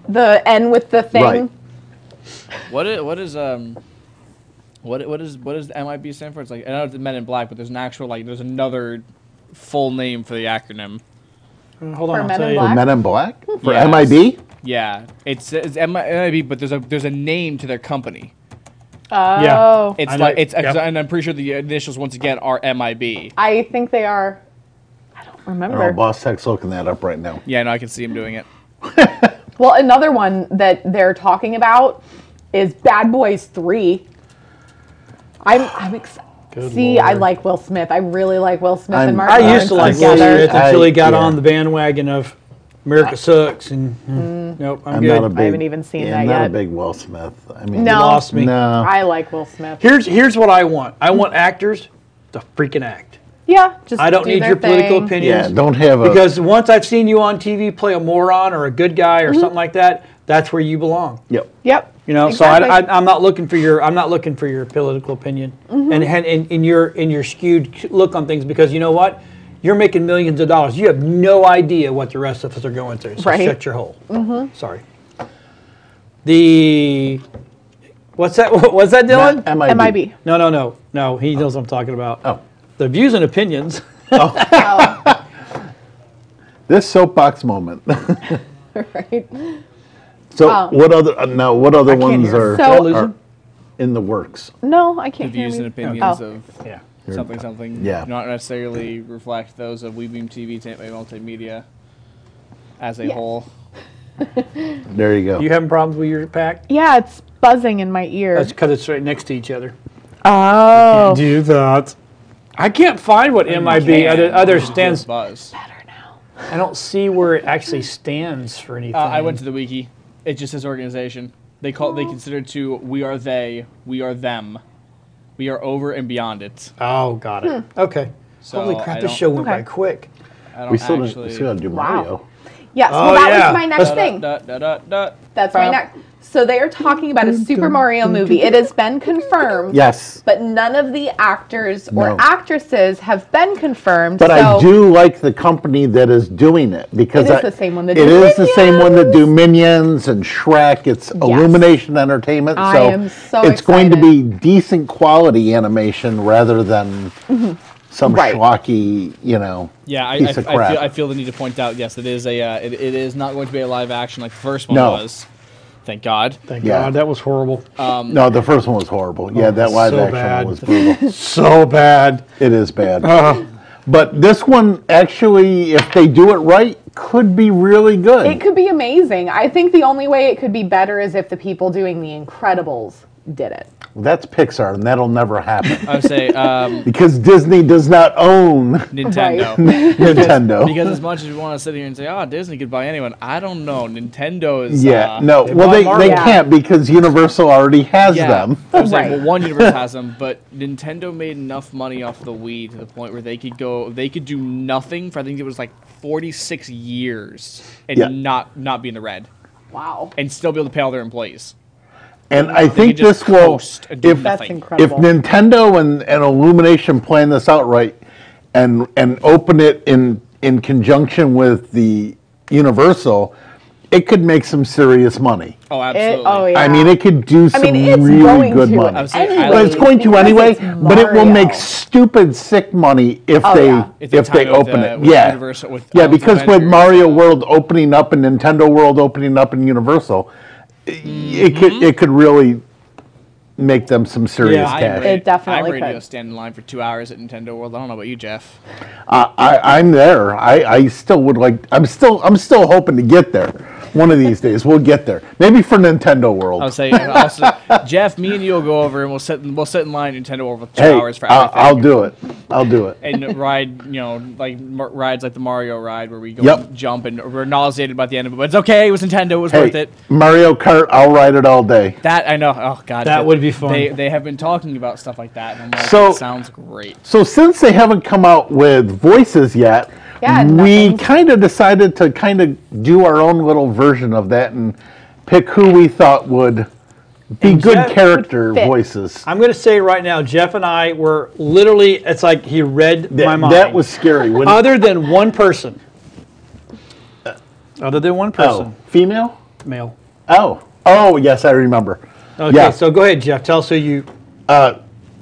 the N with the thing. Right. What is the MIB stand for? It's like, I know it's Men in Black, but there's an actual there's another full name for the acronym. Hold on, For I'll Men tell in you. Black? Men in Black for Yes. MIB. Yeah, it's MIB, but there's a name to their company. Oh. It's I know, like it's yep. and I'm pretty sure the initials once again are MIB. I think they are. I don't remember. Oh, Boss Tech's looking that up right now. Yeah, no, I can see him doing it. Well, another one that they're talking about is Bad Boys 3. I'm excited. See, I like Will Smith. I really like Will Smith and Martin I Lawrence used to like Will together. Smith until he got yeah. on the bandwagon of America Sucks, and nope, I'm good. I haven't even seen that I'm not yet. a big Will Smith. I mean, No. You lost me. no. I like Will Smith. Here's what I want. I want actors to freaking act. Yeah, just I don't do need their your political thing. opinions. Yeah, don't have a. Because once I've seen you on TV play a moron or a good guy or something like that, that's where you belong. Yep. Yep. You know, exactly. so I'm not looking for your political opinion and your skewed look on things, because you know what, you're making millions of dollars. You have no idea what the rest of us are going through. So Right. shut your hole. Sorry. What's that? What's that, Dylan? MIB. No. He knows what I'm talking about. Oh. The views and opinions. This soapbox moment. Right. So what other ones hear. are, So- are in the works? No, I The can't hear views and you. opinions Oh. of Yeah. something. Yeah. Not necessarily reflect those of WeBeam TV Multimedia as a whole. There you go. You having problems with your pack? Yeah, it's buzzing in my ear. That's because it's right next to each other. Oh. Do that. I can't find what MIB other stands. Buzz. Better now. I don't see where it actually stands for anything. I went to the wiki. It just says organization. They consider to we are they, we are them, we are over and beyond it. Oh, got it. Okay. So Holy crap! This show went by quick. I don't We still actually. got to do Mario. Yes, Oh, well, that yeah. was my next thing. That's my next. So they are talking about a Super Mario movie. It has been confirmed. Yes. But none of the actors or No. actresses have been confirmed. But so I do like the company that is doing it, because It is the same one that it do is the same one that do Minions and Shrek. It's Illumination Entertainment, I so am so it's going to excited. be decent quality animation rather than some Right. schlocky, Yeah, piece of crap. I feel the need to point out. Yes, it is it is not going to be a live action like the first one No. was. Thank God. Thank Yeah. God, that was horrible. No, the first one was horrible. Yeah, that live so action bad. one was brutal. So bad. It is bad. But this one, actually, if they do it right, could be really good. it could be amazing. I think the only way it could be better is if the people doing The Incredibles did it. That's Pixar, and that'll never happen. I would say Because Disney does not own Nintendo. Nintendo. Because as much as we want to sit here and say, "Oh, Disney could buy anyone," I don't know. Nintendo is. Yeah, no. they Well, bought they Marvel. can't, because Universal already has them. I was like, Right. well, one universe has them, but Nintendo made enough money off the Wii to the point where they could do nothing for I think it was like 46 years and Yeah. not be in the red Wow. and still be able to pay all their employees. And I They think could just this will, coast and do if That's nothing. if incredible. Nintendo and Illumination plan this out right, and open it in conjunction with the Universal, it could make some serious money. Oh, absolutely. Oh, yeah. I mean, it could do some it's really going good to money. I was saying, anyway, But it's going to because anyway. it's But it will make Mario. stupid sick money if Oh, they yeah. If they if they tie it with open the- it. with Yeah, Universal- with yeah. Islands of Because with Adventure. Mario World opening up and Nintendo World opening up and Universal, it could really make them some serious Yeah, cash. It definitely I'm ready to could. go stand in line for 2 hours at Nintendo World. I don't know about you, Jeff. I'm there. I still would like. I'm still hoping to get there. One of these days, we'll get there. Maybe for Nintendo World. I would say, also, Jeff, me and you will go over and we'll sit in line at Nintendo World for 2 Hey, hours for everything. I'll do it. I'll do it. And ride, like rides like the Mario ride where we go Yep. and jump and we're nauseated by the end of it. But it's okay. It was Nintendo. It was Hey, worth it. Mario Kart, I'll ride it all day. That I know. Oh God, That would be fun. They have been talking about stuff like that, and I'm like, So- it sounds great. So since they haven't come out with voices yet, Yeah, we nothing. kind of decided to kind of do our own little version of that and pick who we thought would be And good Jeff character would fit. voices. I'm going to say right now, Jeff and I were literally, it's like he read my mind. That was scary. When, Other than one person. Other than one person. female? Male. Oh, yes, I remember. Okay, Yeah. so go ahead, Jeff. Tell us who you.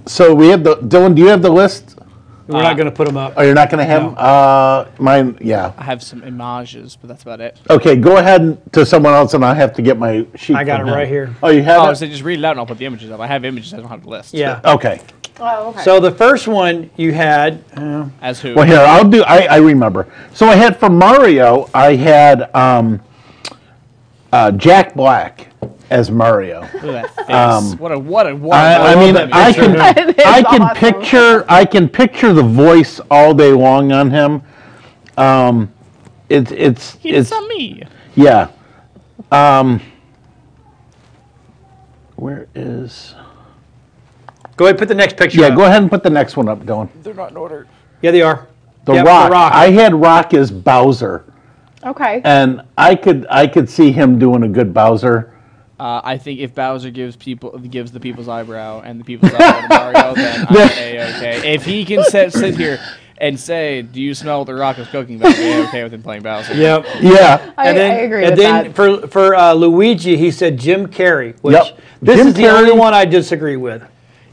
So we have Dylan, do you have the list? We're not going to put them up. Oh, you're not going to have mine? Yeah. I have some images, but that's about it. Okay, go ahead to someone else, and I have to get my sheet. I got from it him. right here. Oh, you have Oh, it? so just read it out and I'll put the images up. I have images. I don't have the list. Yeah. Okay. Oh, okay. So the first one you had, As who? Well, here I remember. So I had for Mario, I had Jack Black. as Mario. Look at that face. What a I mean, that I picture. can It is awesome. I can picture the voice all day long on him. It's on me. yeah. Where is? Go ahead and put the next picture Yeah, up. go ahead and put the next one up, Dylan. They're not in order. Yeah, they are. The Yep, Rock. The Rock. I had Rock as Bowser, Okay. and I could see him doing a good Bowser. I think if Bowser gives the people's eyebrow and the people's eyebrow to Mario, then I'm A-okay. If he can sit here and say, "Do you smell what the Rock is cooking?" Then I'm okay with him playing Bowser. Yep. Yeah. I agree and with then that. for Luigi, he said Jim Carrey, which Yep. this Jim is the only Carrey. one I disagree with.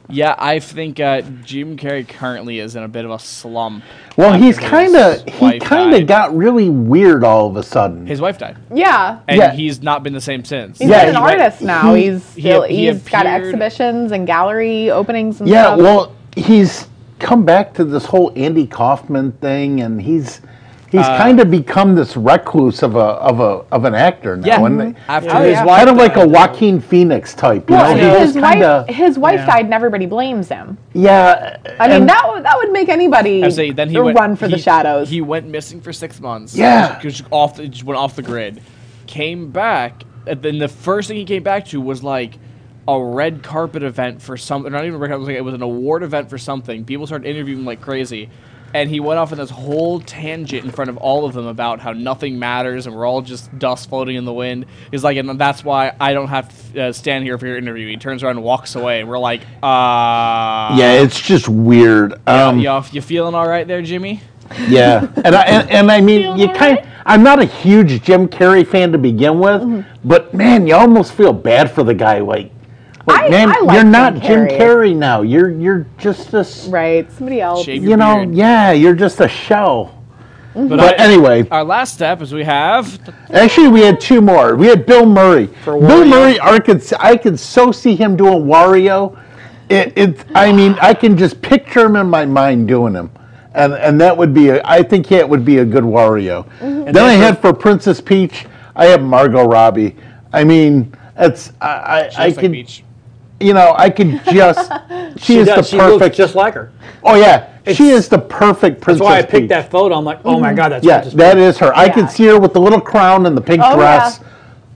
Yeah, I think Jim Carrey currently is in a bit of a slump. Well, after he his kind wife of died. got really weird all of a sudden. His wife died, Yeah. and Yeah. he's not been the same since. He's Yeah, an he- artist now. He's he got appeared- exhibitions and gallery openings and Yeah, stuff. well, he's come back to this whole Andy Kaufman thing, and he's kind of become this recluse of an actor now. Yeah. And After Oh, his yeah. wife kind of like a died, Joaquin Phoenix type. You Well, know, and he his just kinda, wife Yeah. died, and everybody blames him. yeah. I mean, and- that would make anybody I say, then he run for the shadows. He went missing for 6 months. Yeah. just went off the grid. Came back, and then the first thing he came back to was like a red carpet event for something. Not even a red carpet. It was an award event for something. People started interviewing him like crazy, and he went off on this whole tangent in front of all of them about how nothing matters and we're all just dust floating in the wind. He's like, and that's why I don't have to stand here for your interview. He turns around and walks away, and we're like, yeah, it's just weird. you feeling all right there, Jimmy? Yeah, and I mean, you kind. I'm not a huge Jim Carrey fan to begin with, but man, you almost feel bad for the guy. Like man, I like you're not Jim Jim Carrey. Carrey now. You're just this. Right, somebody else. Shave your You know, beard. yeah, you're just a show. Mm-hmm. But anyway, Our last step is we have actually, we had two more. We had Bill Murray. Bill Wario. Murray, I could so see him doing Wario. I mean, I can just picture him in my mind doing him. And that would be, I think it would be a good Wario. Mm-hmm. Then I had for Princess Peach, I have Margot Robbie. I mean, it's, I Just like could, Peach. you know, I could just, she is the She looks perfect, just like her. oh yeah, she is the perfect Princess That's why I picked Peach. that photo. I'm like, oh my God, that's Yeah, Princess that Peach. is her. I Yeah. can see her with the little crown and the pink Oh, dress. yeah.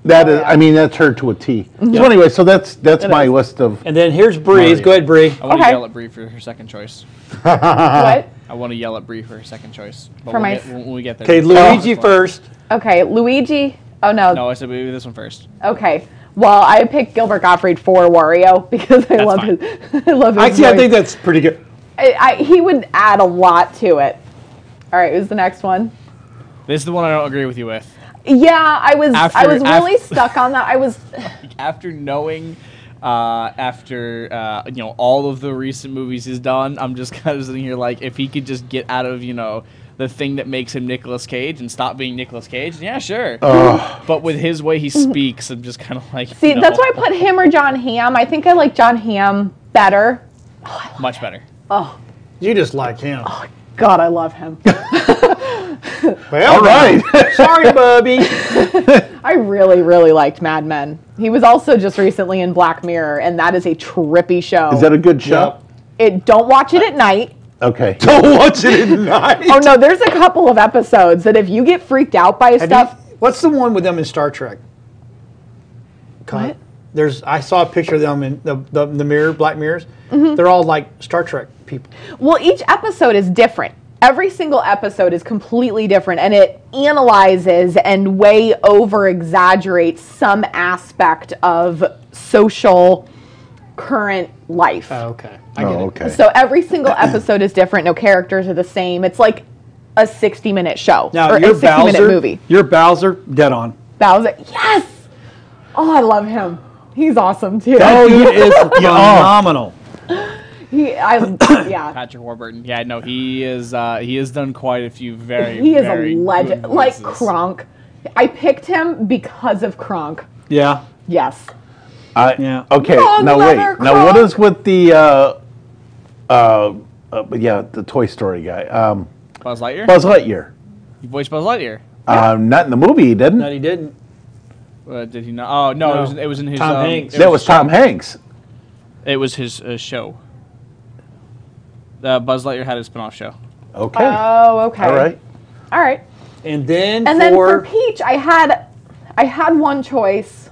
That is, yeah. I mean, that's her to a T. So anyway, so that's my list of. And then here's Breeze. Mario. Go ahead, Bree. I want to Okay. yell at Bree for her second choice. What? I want to yell at Bree for her second choice. But For we'll my get, when we get there. Okay, Luigi Oh. first. Okay, Luigi. Oh no. No, I said maybe this one first. Okay. Well, I picked Gilbert Gottfried for Wario because I love fine. his. I love his. Actually, I voice. think that's pretty good. He would add a lot to it. All right, who's the next one? This is the one I don't agree with you with. Yeah, I was After- really stuck on that. I was After knowing, you know, all of the recent movies he's done, I'm just kind of sitting here like, if he could just get out of, you know, the thing that makes him Nicolas Cage and stop being Nicolas Cage, yeah, sure. But with his way he speaks, I'm just kind of like, see. no. That's why I put him or John Hamm. I think I like John Hamm better. Much better. Oh You just like him. God, I love him. Well, All right. Sorry, Bubby. I really, really liked Mad Men. He was also just recently in Black Mirror, and that is a trippy show. Is that a good show? Don't watch it at night. Okay. Don't watch it at night. Oh no, there's a couple of episodes that if you get freaked out by stuff, What's the one with them in Star Trek? What? I saw a picture of them in the mirror, Black Mirrors. Mm-hmm. They're all like Star Trek people. well, each episode is different. Every single episode is completely different, and it analyzes and way over exaggerates some aspect of social current life. Oh, okay. I get Oh, it. okay. So every single episode is different. No characters are the same. It's like a 60-minute show Now, or a your 60-minute Bowser, movie. your Bowser, dead on. Bowser, yes. Oh, I love him. He's awesome too. That dude is phenomenal. Yeah. Patrick Warburton. Yeah, no, he has done quite a few very, He is very a legend. good Like voices. Kronk. I picked him because of Kronk. Yeah. Yes. Yeah. Okay. Long Now wait. leather Now what Kronk. is with the the Toy Story guy? Buzz Lightyear? Buzz Lightyear. You voiced Buzz Lightyear. Not in the movie, he didn't. No, he didn't. Did he not? Oh no, No. it was in his. Tom Hanks. That was Tom Hanks. It was his show. Buzz Lightyear had a spin-off show. Okay. Oh, okay. All right. All right. And then Then for Peach, I had one choice,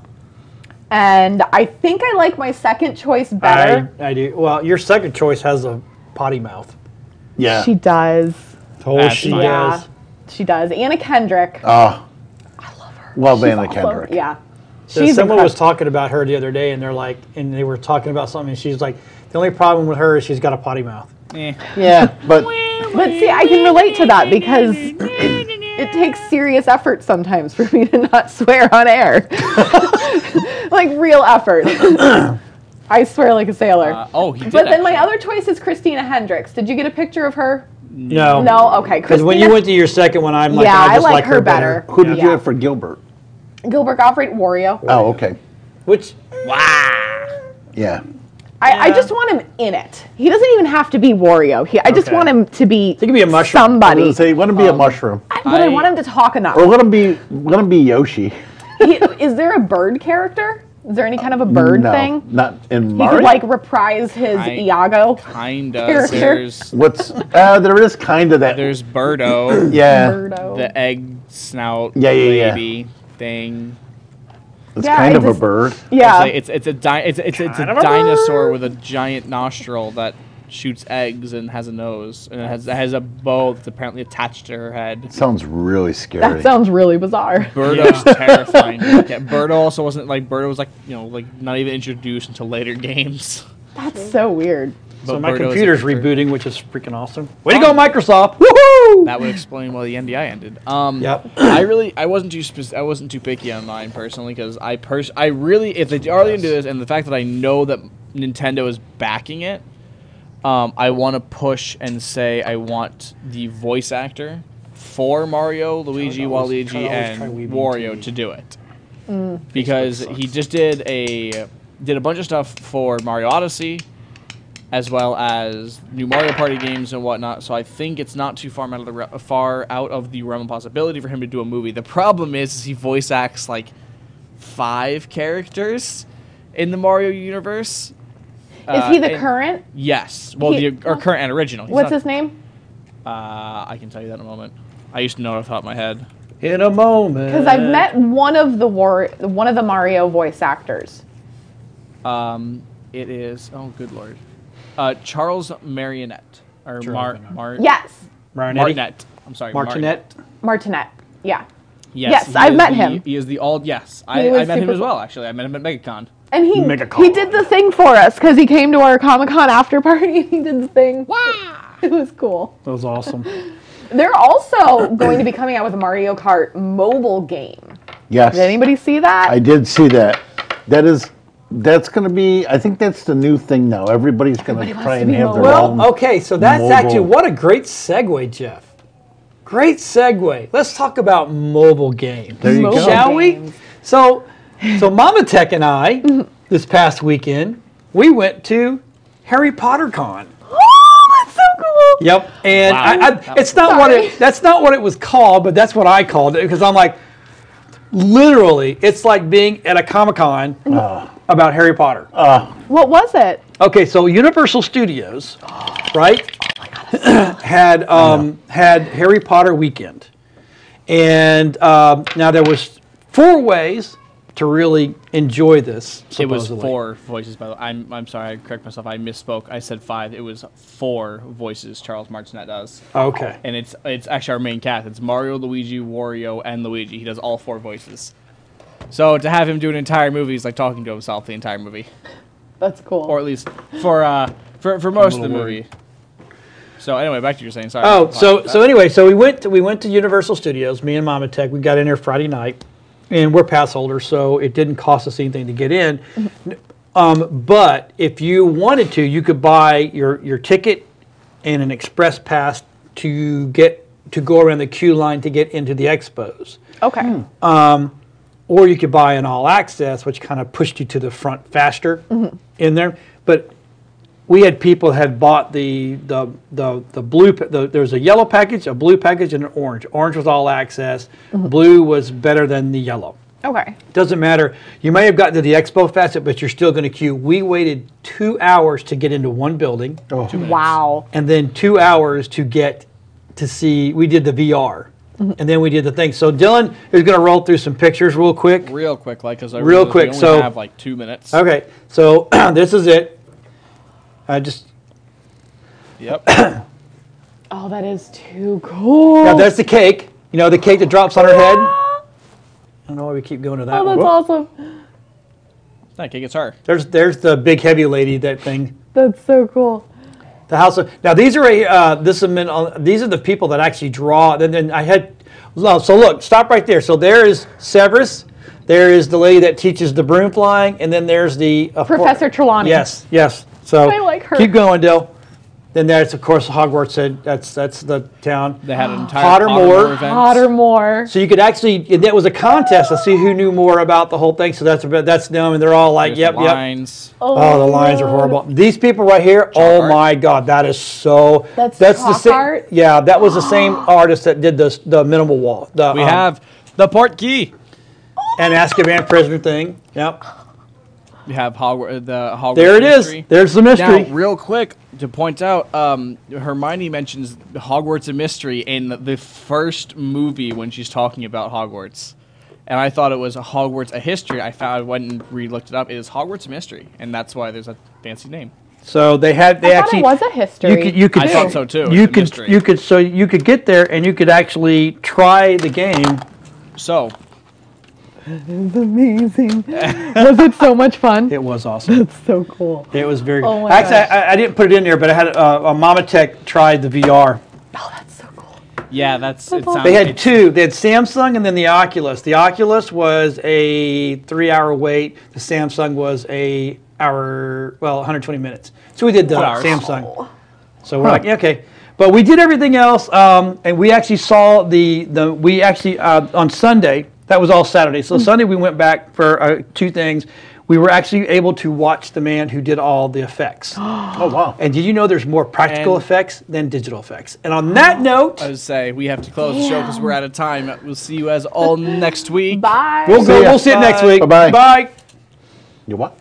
and I think I like my second choice better. I do. Well, your second choice has a potty mouth. Yeah. She does. Oh, That's she fine. Yeah, does. she does. Anna Kendrick. Oh. I love her. Love She's Anna awesome. Kendrick. Yeah. So She's someone was incredible. talking about her the other day, and they were talking about something, and she's like, the only problem with her is she's got a potty mouth. Yeah, but But see, I can relate to that because it takes serious effort sometimes for me to not swear on air. Like real effort. I swear like a sailor. He did. But then my actually. other choice is Christina Hendricks. Did you get a picture of her? No. No? Okay. Because when you went to your second one, I'm like, Yeah, I I just like like her better. who did you Yeah. have for Gilbert? Gilbert Gottfried, Wario. Oh, okay. Which, Yeah. I just want him in it. He doesn't even have to be Wario. I just Okay. want him to be He could be a mushroom. I somebody. was gonna say, want to be a mushroom, But I want him to talk enough. or want to be Yoshi. Is there a bird character? Is there any kind of a bird no, thing? not in He Mario. could like reprise his Iago. Kinda. Character. There's There is kind of that. there's Birdo, Yeah, Birdo. the egg snout Yeah. lady thing. it's Yeah, kind I of a just- bird. Yeah. It's a Kind of a dinosaur bird. with a giant nostril that shoots eggs and has a nose and it has a bow that's apparently attached to her head. Sounds really scary. That sounds really bizarre. Birdo's terrifying. Yeah, Birdo also wasn't Birdo was not even introduced until later games. That's so weird. so But my Birdo is a computer's creature. rebooting, which is freaking awesome. Way to go, Microsoft! Woohoo! That would explain why the NDI ended. Yep. I wasn't too picky on mine personally because I really if they are going to do this and the fact that I know that Nintendo is backing it, I want to push and say I want the voice actor for Mario, Luigi, always Waluigi, try and Weebly Wario TV. to do it because he just did a bunch of stuff for Mario Odyssey, as well as new Mario Party games and whatnot. So I think it's not too far out of the realm of possibility for him to do a movie. The problem is he voice acts like 5 characters in the Mario universe. Is he the and- current? Yes. Well, current and original. He's What's not- his name? I can tell you that in a moment. I used to know it off the top of my head. In a moment. Because I've met one of the Mario voice actors. It is. Oh, good lord. Charles Martinet or Yes, Martinet. I'm sorry. Martinet. Martinet. Yeah. Yes, Yes, I've met him. He is the all. Yes, I was met him super as well. cool. Actually, I met him at MegaCon. And he Megacon. did the thing for us because he came to our Comic-Con after party and he did the thing. Wow. It was cool. That was awesome. They're also going to be coming out with a Mario Kart mobile game. Yes, Did anybody see that? I did see that. That's going to be. I think that's the new thing now. Everybody's going to try to and be have their mobile. own. Well, okay, so that's mobile. actually, what a great segue, Jeff. Great segue. Let's talk about mobile games. There you go. Mobile Shall games. we? So Mama Tech and I, this past weekend, we went to Harry Potter Con. Oh, that's so cool. Yep, and Wow. it's not that's not what it was called, but that's what I called it because I'm like, literally, it's like being at a Comic-Con about Harry Potter. What was it? Okay, so Universal Studios, right, had Harry Potter weekend, and now there was 4 ways to really enjoy this. It was supposedly. 4 voices. By the way, I'm sorry. I correct myself. I misspoke. I said 5. It was 4 voices. Charles Martinet does. Okay. And it's actually our main cast. It's Mario, Luigi, Wario, and Luigi. He does all 4 voices. So to have him do an entire movie is like talking to himself the entire movie, That's cool. or at least for most of the movie. So anyway, back to your saying. Sorry. Oh, so anyway, so we went to Universal Studios. Me and Mama Tech. We got in there Friday night, and we're pass holders, so it didn't cost us anything to get in. But if you wanted to, you could buy your ticket and an express pass to go around the queue line to get into the expos. Okay. Or you could buy an all access, which kind of pushed you to the front faster in there. But we had people had bought the blue. There's a yellow package, a blue package, and an orange. Orange was all access. Blue was better than the yellow. Okay. Doesn't matter. You may have gotten to the expo facet, but you're still going to queue. We waited 2 hours to get into one building. Oh. Wow. And then 2 hours to get to see. We did the VR. And then we did the thing. So Dylan is going to roll through some pictures real quick. Real quick, like, because I Real realize quick, we so- only have like 2 minutes. Okay. So this is it. I just. Yep. Oh, that is too cool. Now that's the cake. You know, the cake that drops on her head. I don't know why we keep going to that Oh, one. that's awesome. That cake, it's her. There's the big heavy lady, that thing. That's so cool. The house of, now these are these are the people that actually draw. Then I had, so look, stop right there. So there is Severus, there is the lady that teaches the broom flying, and then there's the Professor Trelawney. Yes. So I like her. Keep going, Dill. Then there's of course Hogwarts. That's the town. They had an entire Pottermore. event. Pottermore. So you could actually, that was a contest to see who knew more about the whole thing. So that's them, and they're all like, There's yep. lines. Oh, the lines are horrible. These people right here, oh my God, that is so. That's the chalk same. art? Yeah, that was the same artist that did the minimal wall. We have the port key. and Azkaban prisoner thing. Yep. We have the Hogwarts There it mystery. is. There's the mystery. Now, real quick to point out, Hermione mentions Hogwarts a mystery in the first movie when she's talking about Hogwarts, and I thought it was Hogwarts a history. I went and re-looked it up. It is Hogwarts a mystery, and that's why there's a fancy name. So they I actually. thought it was a history. You could. I thought so too. You It's a mystery. So you could get there and you could actually try the game. So It's amazing. Was it so much fun? It was awesome. It's so cool. It was very. Oh my Actually, gosh. I didn't put it in there, but I had a Mama Tech tried the VR. Oh, that's so cool. yeah, it sounds. They had two. They had Samsung and then the Oculus. The Oculus was a 3-hour wait. The Samsung was 120 minutes. So we did the 4 hours. Samsung. So we're like, yeah, okay. But we did everything else, and we actually saw we actually on Sunday. That was all Saturday. So Sunday we went back for 2 things. We were actually able to watch the man who did all the effects. Oh, wow. And did you know there's more practical And- effects than digital effects? And on that note, I would say we have to close the show because we're out of time. We'll see you as all next week. Bye. we'll See ya. see it next week. Bye-bye. Bye. You what?